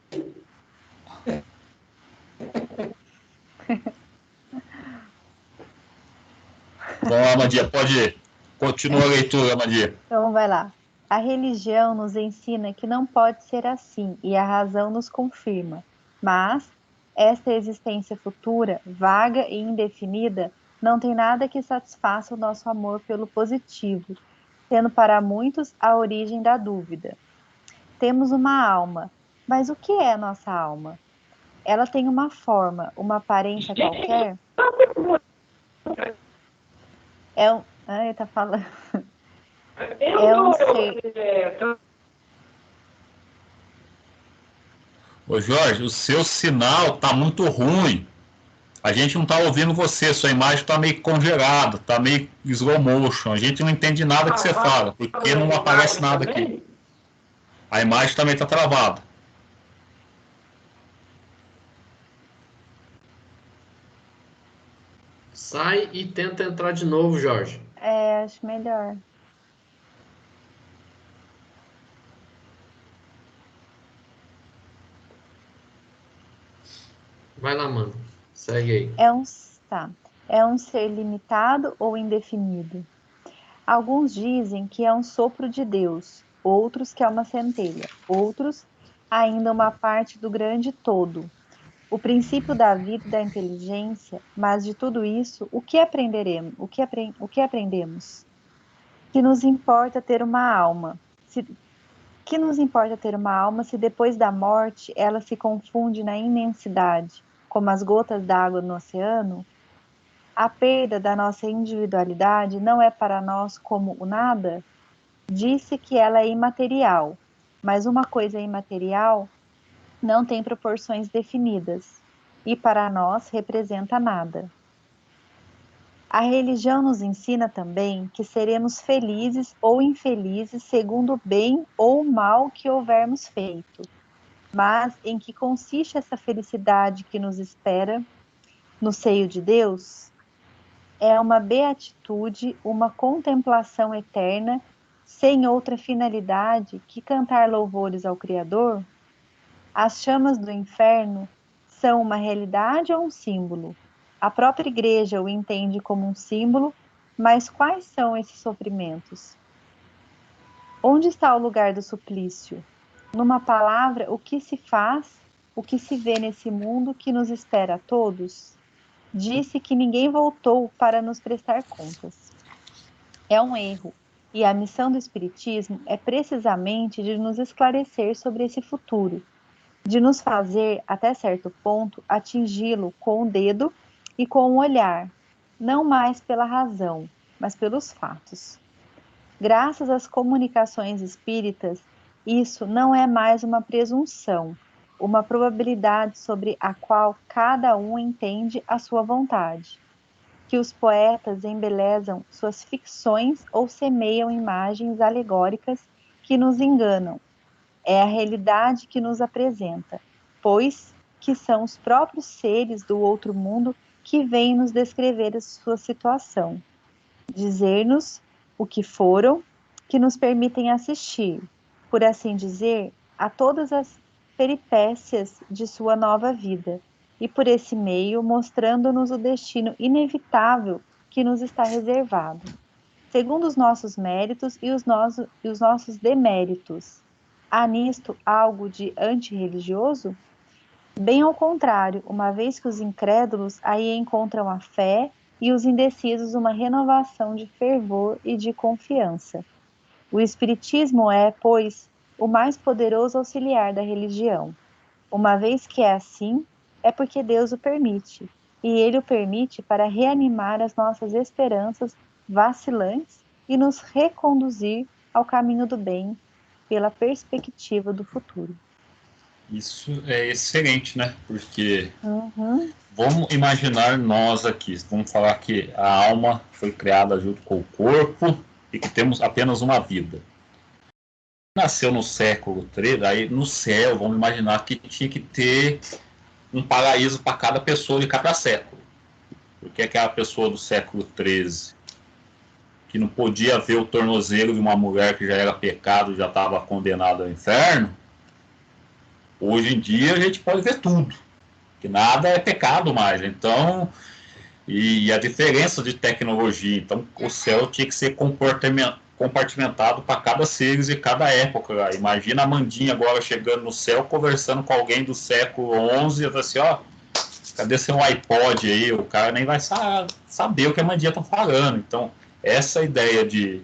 Vamos lá, Amandia, pode ir. Continua a leitura, Amandia. Então, vai lá. A religião nos ensina que não pode ser assim, e a razão nos confirma. Mas esta existência futura, vaga e indefinida, não tem nada que satisfaça o nosso amor pelo positivo, sendo para muitos a origem da dúvida. Temos uma alma, mas o que é nossa alma? Ela tem uma forma, uma aparência qualquer? Ai, tá falando. É um ser. Ô Jorge, o seu sinal tá muito ruim. A gente não tá ouvindo você, sua imagem tá meio congelada, tá meio slow motion. A gente não entende nada que você fala, porque não aparece nada aqui. A imagem também tá travada. Sai e tenta entrar de novo, Jorge. Acho melhor. Vai lá, mano. Segue aí. É um ser limitado ou indefinido? Alguns dizem que é um sopro de Deus, outros que é uma centelha, outros ainda uma parte do grande todo. O princípio da vida e da inteligência, mas de tudo isso, o que aprenderemos? O que aprendemos? Que nos importa ter uma alma? Que nos importa ter uma alma se depois da morte ela se confunde na imensidade, como as gotas d'água no oceano? A perda da nossa individualidade não é para nós como o nada? Disse que ela é imaterial, mas uma coisa imaterial não tem proporções definidas, e para nós representa nada. A religião nos ensina também que seremos felizes ou infelizes segundo o bem ou o mal que houvermos feito. Mas em que consiste essa felicidade que nos espera no seio de Deus? É uma beatitude, uma contemplação eterna, sem outra finalidade que cantar louvores ao Criador? As chamas do inferno são uma realidade ou um símbolo? A própria igreja o entende como um símbolo, mas quais são esses sofrimentos? Onde está o lugar do suplício? Numa palavra, o que se faz, o que se vê nesse mundo que nos espera a todos? Disse que ninguém voltou para nos prestar contas. É um erro, e a missão do Espiritismo é precisamente de nos esclarecer sobre esse futuro, de nos fazer, até certo ponto, atingi-lo com o dedo e com o olhar, não mais pela razão, mas pelos fatos. Graças às comunicações espíritas, isso não é mais uma presunção, uma probabilidade sobre a qual cada um entende a sua vontade. Que os poetas embelezam suas ficções ou semeiam imagens alegóricas que nos enganam. É a realidade que nos apresenta, pois que são os próprios seres do outro mundo que vêm nos descrever a sua situação, dizer-nos o que foram, que nos permitem assistir, por assim dizer, a todas as peripécias de sua nova vida, e por esse meio mostrando-nos o destino inevitável que nos está reservado, segundo os nossos méritos e os nossos deméritos. Há nisto algo de antirreligioso? Bem ao contrário, uma vez que os incrédulos aí encontram a fé e os indecisos uma renovação de fervor e de confiança. O Espiritismo é, pois, o mais poderoso auxiliar da religião. Uma vez que é assim, é porque Deus o permite, e Ele o permite para reanimar as nossas esperanças vacilantes e nos reconduzir ao caminho do bem pela perspectiva do futuro. Isso é excelente, né? Porque vamos imaginar nós aqui, vamos falar que a alma foi criada junto com o corpo e que temos apenas uma vida. Nasceu no século XIII, aí no céu, vamos imaginar que tinha que ter um paraíso para cada pessoa de cada século. Porque aquela pessoa do século XIII, que não podia ver o tornozelo de uma mulher que já era pecado, já estava condenada ao inferno, Hoje em dia a gente pode ver tudo, que nada é pecado mais. Então, e a diferença de tecnologia, então o céu tinha que ser compartimentado para cada ser e cada época. Imagina a Mandinha agora chegando no céu, conversando com alguém do século XI, e assim, ó, cadê seu iPod aí? O cara nem vai saber o que a Mandinha tá falando. Então, essa ideia de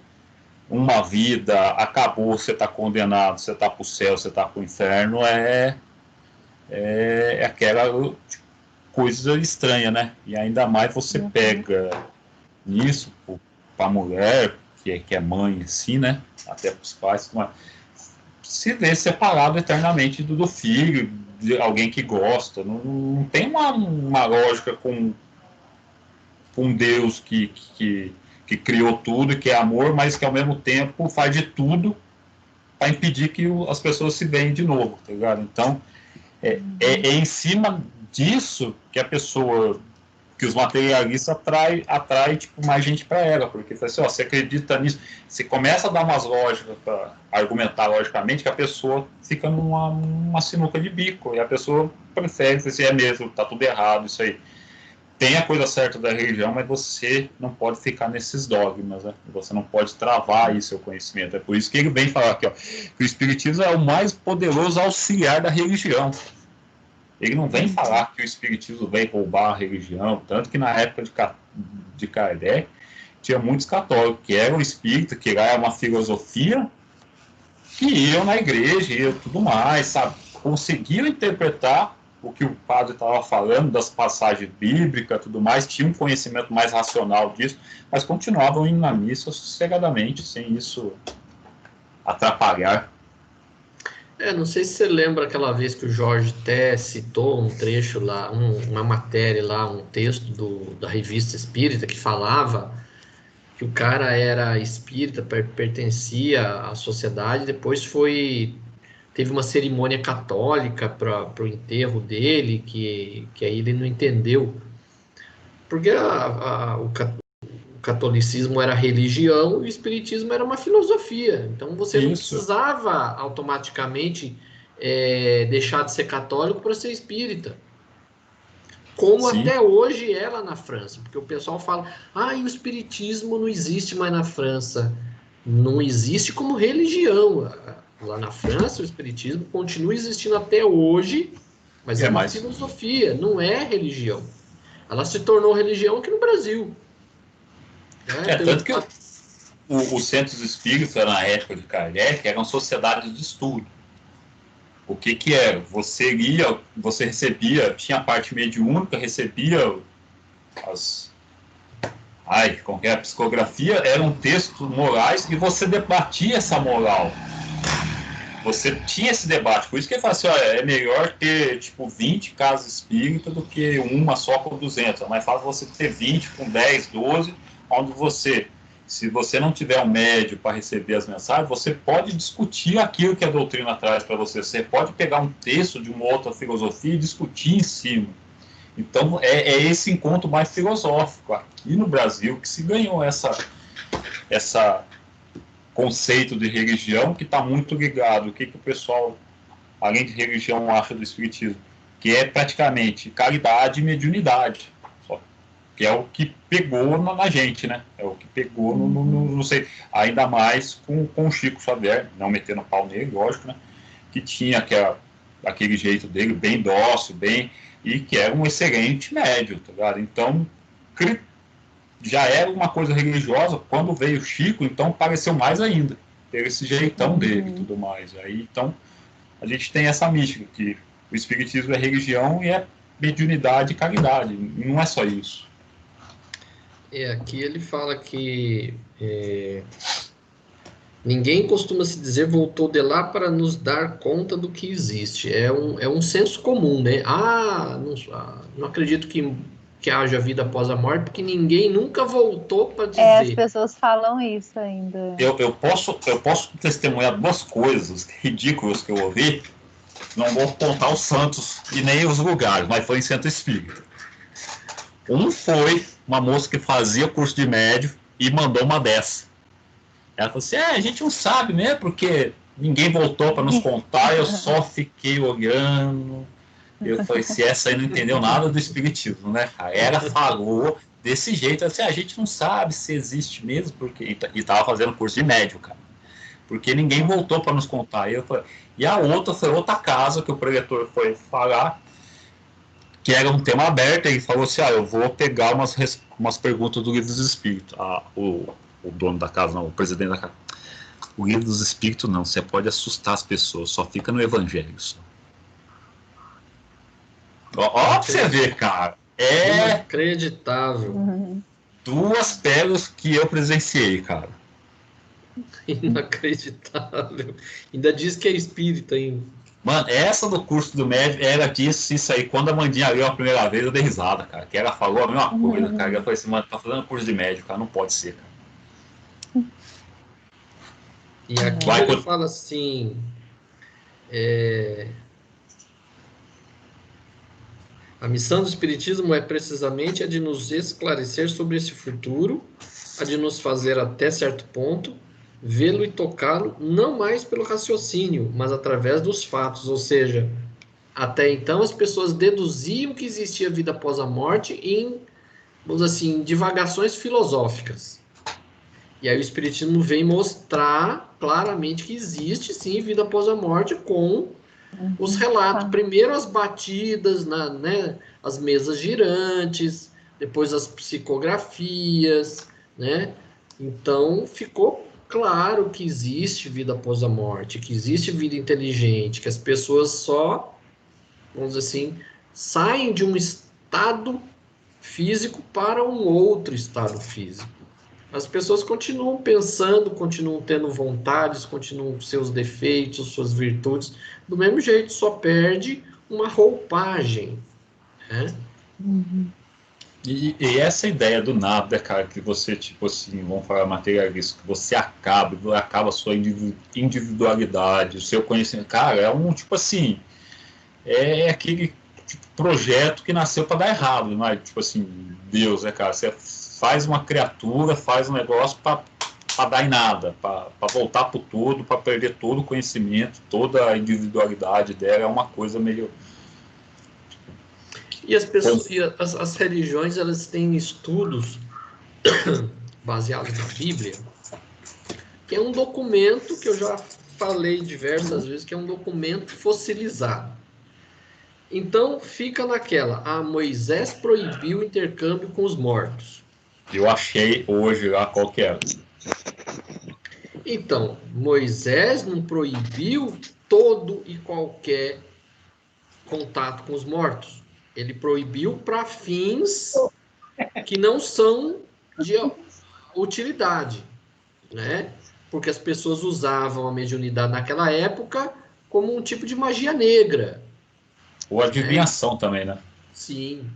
uma vida, acabou, você está condenado, você está para o céu, você está para o inferno, é aquela coisa estranha, né? E ainda mais você pega nisso para a mulher, que é mãe, assim, né? Até para os pais, se vê separado eternamente do filho, de alguém que gosta. Não tem uma lógica com Deus que criou tudo e que é amor, mas que ao mesmo tempo faz de tudo para impedir que as pessoas se veem de novo, tá ligado? Então, é em cima disso que a pessoa, que os materialistas atrai tipo, mais gente para ela, porque assim, ó, você acredita nisso, você começa a dar umas lógicas para argumentar logicamente, que a pessoa fica numa sinuca de bico, e a pessoa prefere dizer, é mesmo, tá tudo errado isso aí. Tem a coisa certa da religião, mas você não pode ficar nesses dogmas, né? Você não pode travar aí seu conhecimento. É por isso que ele vem falar aqui, ó, que o espiritismo é o mais poderoso auxiliar da religião. Ele não vem falar que o espiritismo vem roubar a religião, tanto que na época de Kardec tinha muitos católicos que eram espíritas, que lá é uma filosofia, que iam na igreja e tudo mais, sabe? Conseguiram interpretar o que o padre estava falando das passagens bíblicas, tudo mais, tinha um conhecimento mais racional disso, mas continuavam indo na missa sossegadamente, sem isso atrapalhar. Não sei se você lembra aquela vez que o Jorge até citou um trecho lá, uma matéria lá, um texto da Revista Espírita que falava que o cara era espírita, pertencia à sociedade, depois teve uma cerimônia católica para o enterro dele, que aí ele não entendeu. Porque o catolicismo era religião e o espiritismo era uma filosofia. Então você não precisava automaticamente deixar de ser católico para ser espírita. Como Sim. até hoje é lá na França. Porque o pessoal fala, e o espiritismo não existe mais na França. Não existe como religião. Lá na França, o espiritismo continua existindo até hoje, mas é uma filosofia, não é religião. Ela se tornou religião aqui no Brasil. Tanto que os centros espíritas, na época de Kardec, eram sociedades de estudo. O que era? Você recebia, tinha a parte mediúnica, recebia a psicografia, eram textos morais e você debatia essa moral. Você tinha esse debate, por isso que ele fala assim, é melhor ter, 20 casas espíritas do que uma só com 200. É mais fácil você ter 20 com 10, 12, onde se você não tiver um médio para receber as mensagens, você pode discutir aquilo que a doutrina traz para você. Você pode pegar um texto de uma outra filosofia e discutir em cima. Então, é esse encontro mais filosófico aqui no Brasil que se ganhou essa conceito de religião, que está muito ligado. O que o pessoal, além de religião, acha do espiritismo? Que é praticamente caridade e mediunidade. Que é o que pegou na gente, né? É o que pegou não sei, ainda mais com o Chico Xavier, não metendo pau nele, lógico, né? Que tinha aquele jeito dele, bem dócil, e que era um excelente médium, tá ligado? Então, já era uma coisa religiosa, quando veio o Chico, então pareceu mais ainda, ter esse jeitão dele e tudo mais. Aí, então, a gente tem essa mística, que o espiritismo é religião e é mediunidade e caridade, e não é só isso. Aqui ele fala que ninguém costuma se dizer voltou de lá para nos dar conta do que existe. É um senso comum, né? Não acredito que haja vida após a morte, porque ninguém nunca voltou para dizer. As pessoas falam isso ainda. Eu posso testemunhar duas coisas ridículas que eu ouvi. Não vou contar os santos e nem os lugares, mas foi em centro espírita. Um foi uma moça que fazia curso de médio e mandou uma dessa. Ela falou assim, a gente não sabe, né? Porque Ninguém voltou para nos contar, eu só fiquei olhando. Eu falei, se essa aí não entendeu nada do espiritismo, né, cara? Ela falou desse jeito, assim, a gente não sabe se existe mesmo, porque e tava fazendo curso de médio, cara. Porque ninguém voltou para nos contar. E a outra foi outra casa que o preletor foi falar, que era um tema aberto, e falou assim, eu vou pegar umas perguntas do Livro dos Espíritos. O dono da casa, não, o presidente da casa. O Livro dos Espíritos não, você pode assustar as pessoas, só fica no Evangelho só. Ó pra você ver, cara. É inacreditável. Duas pérolas que eu presenciei, cara. Inacreditável. Ainda diz que é espírita ainda. Mano, essa do curso do médico era disso, isso aí. Quando a Mandinha leu a primeira vez, eu dei risada, cara. Que ela falou a mesma coisa, cara. Ela falou assim, mano, tá fazendo curso de médico, cara. Não pode ser, cara. E aqui ele fala assim... A missão do Espiritismo é precisamente a de nos esclarecer sobre esse futuro, a de nos fazer até certo ponto vê-lo e tocá-lo, não mais pelo raciocínio, mas através dos fatos. Ou seja, até então as pessoas deduziam que existia vida após a morte em, vamos dizer assim, divagações filosóficas. E aí o Espiritismo vem mostrar claramente que existe sim vida após a morte com os relatos. Primeiro as batidas, né, as mesas girantes, depois as psicografias, né? Então ficou claro que existe vida após a morte, que existe vida inteligente, que as pessoas só, vamos dizer assim, saem de um estado físico para um outro estado físico. As pessoas continuam pensando, continuam tendo vontades, continuam com seus defeitos, suas virtudes, do mesmo jeito, só perde uma roupagem, né? E essa ideia do nada, cara, que você, tipo assim, vamos falar materialista, que você acaba a sua individualidade, o seu conhecimento, cara, é um, tipo assim, é aquele tipo, projeto que nasceu para dar errado, não é? Tipo assim, Deus, né, cara, você faz uma criatura, faz um negócio para dar em nada, para voltar pro tudo, para perder todo o conhecimento, toda a individualidade dela, é uma coisa meio... E as pessoas, as religiões, elas têm estudos baseados na Bíblia, que é um documento que eu já falei diversas vezes, que é um documento fossilizado. Então, fica naquela, Moisés proibiu o intercâmbio com os mortos. Eu achei hoje lá qual que era. Então, Moisés não proibiu todo e qualquer contato com os mortos. Ele proibiu para fins que não são de utilidade, né? Porque as pessoas usavam a mediunidade naquela época como um tipo de magia negra. Ou adivinhação também, né? Sim.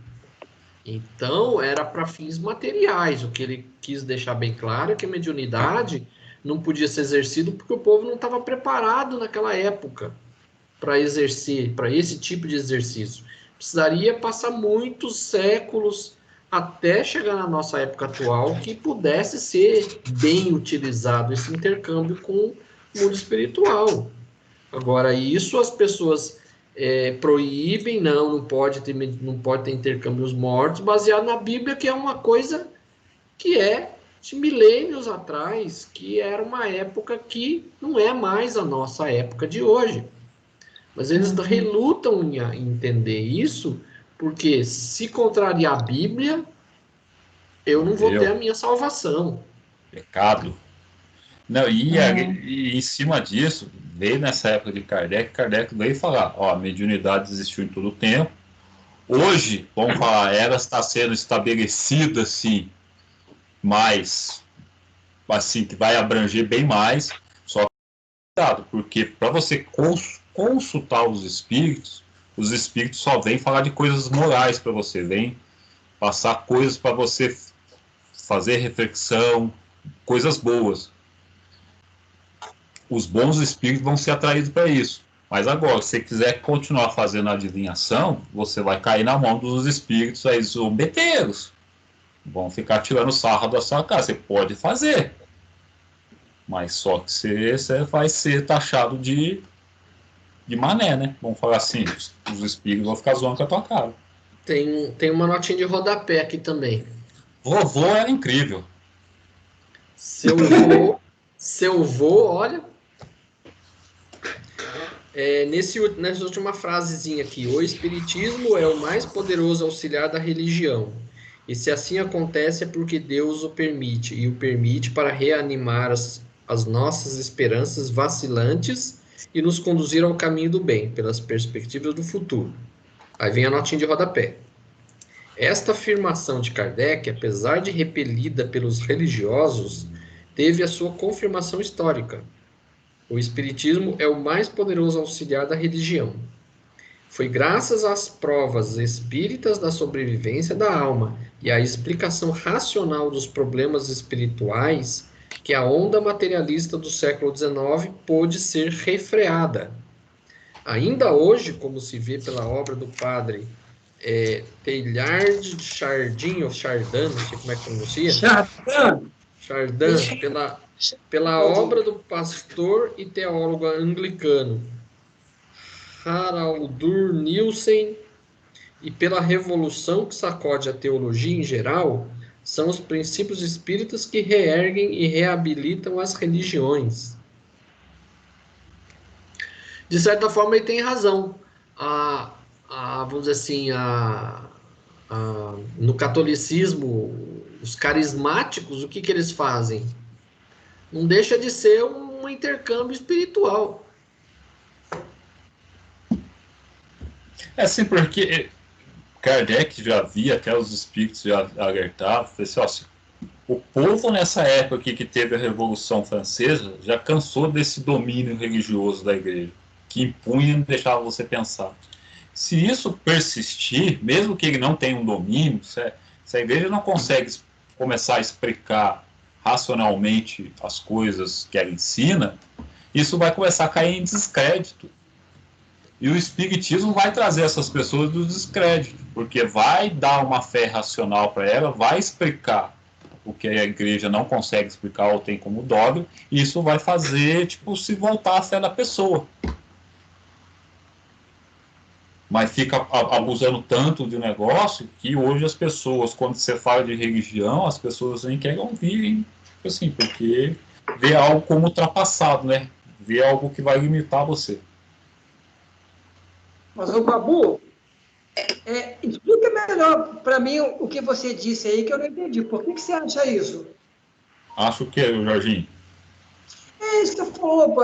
Então, era para fins materiais. O que ele quis deixar bem claro é que a mediunidade não podia ser exercida porque o povo não estava preparado naquela época para exercer, para esse tipo de exercício. Precisaria passar muitos séculos até chegar na nossa época atual que pudesse ser bem utilizado esse intercâmbio com o mundo espiritual. Agora, isso as pessoas proíbem, não pode ter intercâmbios mortos, baseado na Bíblia, que é uma coisa que é de milênios atrás, que era uma época que não é mais a nossa época de hoje. Mas eles relutam em entender isso, porque se contrariar a Bíblia, eu não vou ter a minha salvação. Pecado. Não, e em cima disso, veio nessa época de Kardec veio falar, a mediunidade existiu em todo o tempo. Hoje, vamos falar, ela está sendo estabelecida, assim, mais, assim, que vai abranger bem mais, só que cuidado, porque para você consultar os espíritos só vêm falar de coisas morais para você, vêm passar coisas para você fazer reflexão, coisas boas. Os bons espíritos vão ser atraídos para isso. Mas agora, se você quiser continuar fazendo a adivinhação, você vai cair na mão dos espíritos aí zombeteiros. Vão ficar tirando sarro da sua casa. Você pode fazer. Mas só que você vai ser taxado de mané, né? Vamos falar assim, os espíritos vão ficar zoando com a tua cara. Tem uma notinha de rodapé aqui também. Vovô era incrível. Seu vô, olha. Nessa última frasezinha aqui, o espiritismo é o mais poderoso auxiliar da religião. E se assim acontece é porque Deus o permite, e o permite para reanimar as nossas esperanças vacilantes e nos conduzir ao caminho do bem, pelas perspectivas do futuro. Aí vem a notinha de rodapé. Esta afirmação de Kardec, apesar de repelida pelos religiosos, teve a sua confirmação histórica. O Espiritismo é o mais poderoso auxiliar da religião. Foi graças às provas espíritas da sobrevivência da alma e à explicação racional dos problemas espirituais que a onda materialista do século XIX pôde ser refreada. Ainda hoje, como se vê pela obra do padre Teilhard de Chardin, ou Chardin, não sei como é que pronuncia. Chardin, pela obra do pastor e teólogo anglicano Haraldur Nielsen e pela revolução que sacode a teologia em geral, são os princípios espíritas que reerguem e reabilitam as religiões. De certa forma, ele tem razão. Vamos dizer assim, no catolicismo, os carismáticos, o que eles fazem? Não deixa de ser um intercâmbio espiritual. É assim, porque Kardec já via, até os espíritos já alertavam, assim, o povo nessa época aqui que teve a Revolução Francesa já cansou desse domínio religioso da igreja, que impunha e não deixava você pensar. Se isso persistir, mesmo que ele não tenha um domínio, se a igreja não consegue começar a explicar racionalmente as coisas que ela ensina, isso vai começar a cair em descrédito. E o espiritismo vai trazer essas pessoas do descrédito, porque vai dar uma fé racional para ela, vai explicar o que a igreja não consegue explicar ou tem como dogma, e isso vai fazer, se voltar a fé da pessoa. Mas fica abusando tanto de negócio que hoje as pessoas, quando você fala de religião, as pessoas nem querem ouvir, assim, porque vê algo como ultrapassado, né? Vê algo que vai limitar você. Mas, ô Babu, explica melhor para mim o que você disse aí, que eu não entendi. Por que você acha isso? Acho que, Jorginho? Isso que você falou,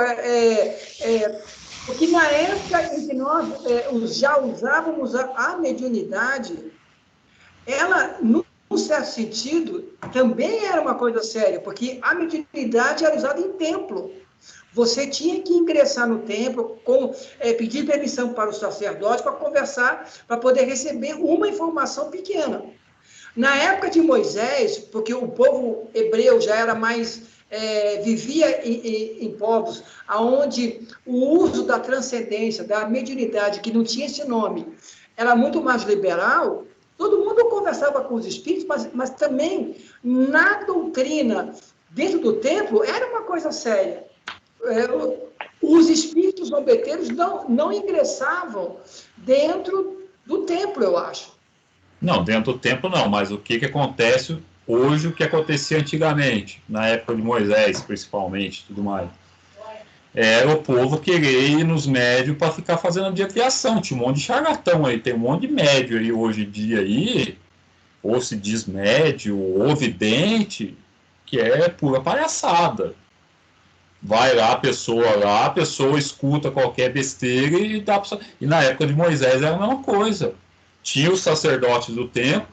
porque na época em que nós já usávamos a mediunidade, ela, num certo sentido, também era uma coisa séria, porque a mediunidade era usada em templo. Você tinha que ingressar no templo, pedir permissão para o sacerdote para conversar, para poder receber uma informação pequena. Na época de Moisés, porque o povo hebreu já era mais... vivia em povos onde o uso da transcendência, da mediunidade, que não tinha esse nome, era muito mais liberal, todo mundo conversava com os espíritos, mas também na doutrina, dentro do templo, era uma coisa séria. Os espíritos zombeteiros não ingressavam dentro do templo, eu acho. Não, dentro do templo não, mas o que acontece hoje, o que acontecia antigamente, na época de Moisés, principalmente, tudo mais, era o povo querer ir nos médios para ficar fazendo adivinhação. Tinha um monte de charlatão aí, tem um monte de médio aí hoje em dia aí, ou se diz médio, ou vidente, que é pura palhaçada. Vai lá, a pessoa escuta qualquer besteira e dá pra... E na época de Moisés era a mesma coisa. Tinha os sacerdotes do templo,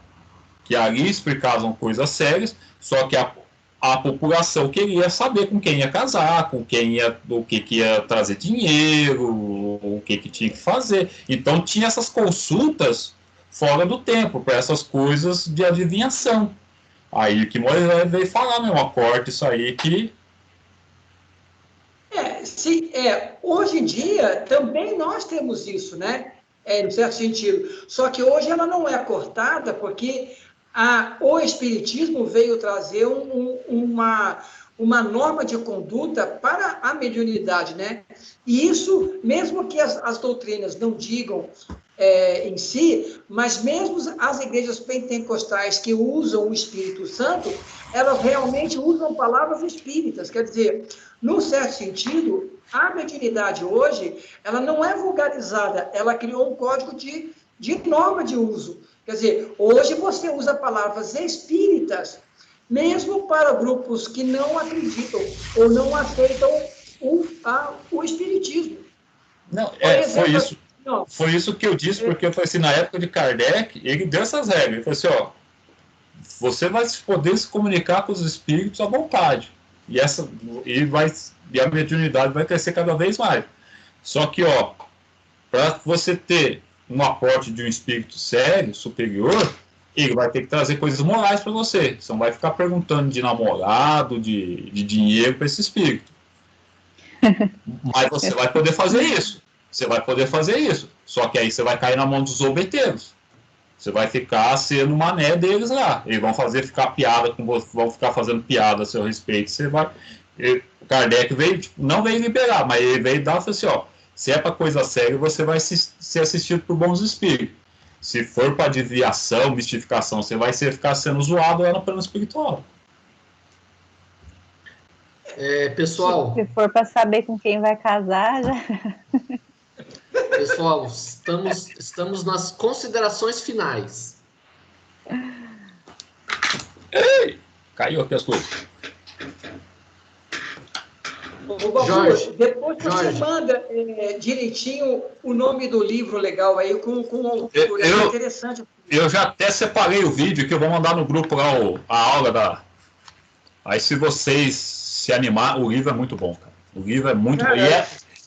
que ali explicavam coisas sérias, só que a população queria saber com quem ia casar, o que ia trazer dinheiro, o que tinha que fazer. Então tinha essas consultas fora do templo, para essas coisas de adivinhação. Aí que Moisés veio falar, meu, corta isso aí que... Hoje em dia, também nós temos isso, né? Em certo sentido. Só que hoje ela não é cortada porque o Espiritismo veio trazer uma norma de conduta para a mediunidade, né? E isso, mesmo que as doutrinas não digam em si, mas mesmo as igrejas pentecostais que usam o Espírito Santo, elas realmente usam palavras espíritas, quer dizer, num certo sentido, a mediunidade hoje, ela não é vulgarizada, ela criou um código de norma de uso. Quer dizer, hoje você usa palavras espíritas, mesmo para grupos que não acreditam ou não aceitam o espiritismo. Não, exemplo, foi isso que eu disse, porque eu falei assim, na época de Kardec, ele deu essas regras, ele falou assim, ó, você vai poder se comunicar com os espíritos à vontade, e a mediunidade vai crescer cada vez mais. Só que, ó, para você ter um aporte de um espírito sério, superior, ele vai ter que trazer coisas morais para você. Você não vai ficar perguntando de namorado, de dinheiro para esse espírito. Mas você vai poder fazer isso. Você vai poder fazer isso. Só que aí você vai cair na mão dos zombeteiros. Você vai ficar sendo mané deles lá. Eles vão ficar piada com você, vão ficar fazendo piada a seu respeito. Você vai. O Kardec veio, não veio liberar, mas ele veio dar e falou assim, ó, se é para coisa séria, você vai ser assistido por bons espíritos. Se for para desviação, mistificação, você vai ficar sendo zoado lá no plano espiritual. Pessoal... Se for para saber com quem vai casar, já... Pessoal, estamos nas considerações finais. Ei, caiu aqui as coisas. Jorge, depois você manda direitinho o nome do livro legal aí com o autor. É interessante. Eu já até separei o vídeo que eu vou mandar no grupo lá, a aula da... Aí se vocês se animar, o livro é muito bom, cara. O livro é muito bom.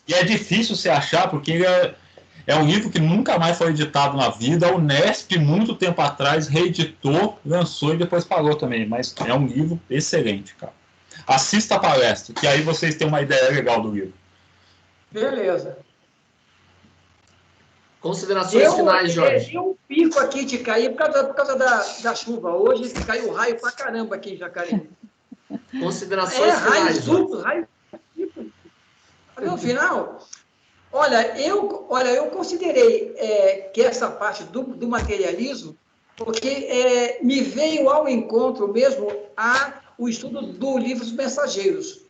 E é difícil você achar, porque ele é um livro que nunca mais foi editado na vida. A Unesp, muito tempo atrás, reeditou, lançou e depois parou também. Mas é um livro excelente, cara. Assista a palestra, que aí vocês têm uma ideia legal do livro. Beleza. Considerações finais, Jorge. Deu um pico aqui de cair por causa da chuva. Hoje caiu raio pra caramba aqui em Jacareí. Considerações finais, Jorge. Raio no final, olha, eu considerei que essa parte do materialismo, porque me veio ao encontro mesmo o estudo do livro dos Mensageiros.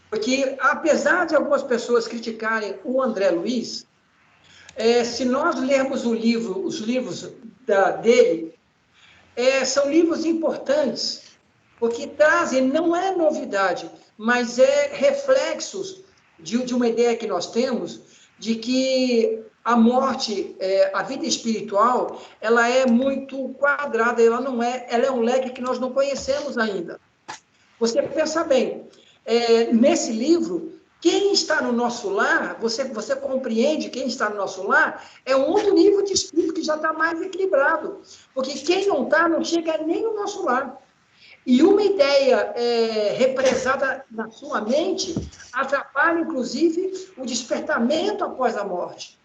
Porque, apesar de algumas pessoas criticarem o André Luiz, se nós lermos os livros dele, são livros importantes, porque trazem, não é novidade, mas reflexos de uma ideia que nós temos, de que a morte, a vida espiritual, ela é muito quadrada, ela é um leque que nós não conhecemos ainda. Você pensa bem, nesse livro, quem está no nosso lar, você compreende quem está no nosso lar, é um outro nível de espírito que já está mais equilibrado, porque quem não está, não chega nem no nosso lar. E uma ideia represada na sua mente atrapalha, inclusive, o despertamento após a morte.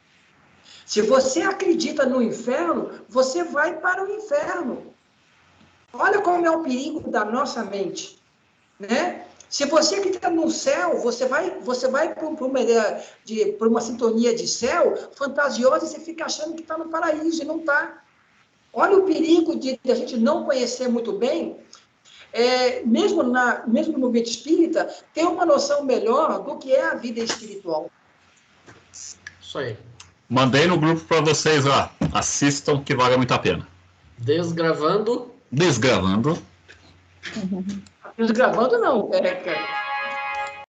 Se você acredita no inferno, você vai para o inferno. Olha como é o perigo da nossa mente, né? Se você acredita no céu, você vai para uma sintonia de céu fantasiosa e você fica achando que está no paraíso e não está. Olha o perigo de a gente não conhecer muito bem, mesmo no movimento espírita, ter uma noção melhor do que é a vida espiritual. Isso aí. Mandei no grupo para vocês lá. Assistam, que vale muito a pena. Desgravando. Desgravando. Desgravando não, cara.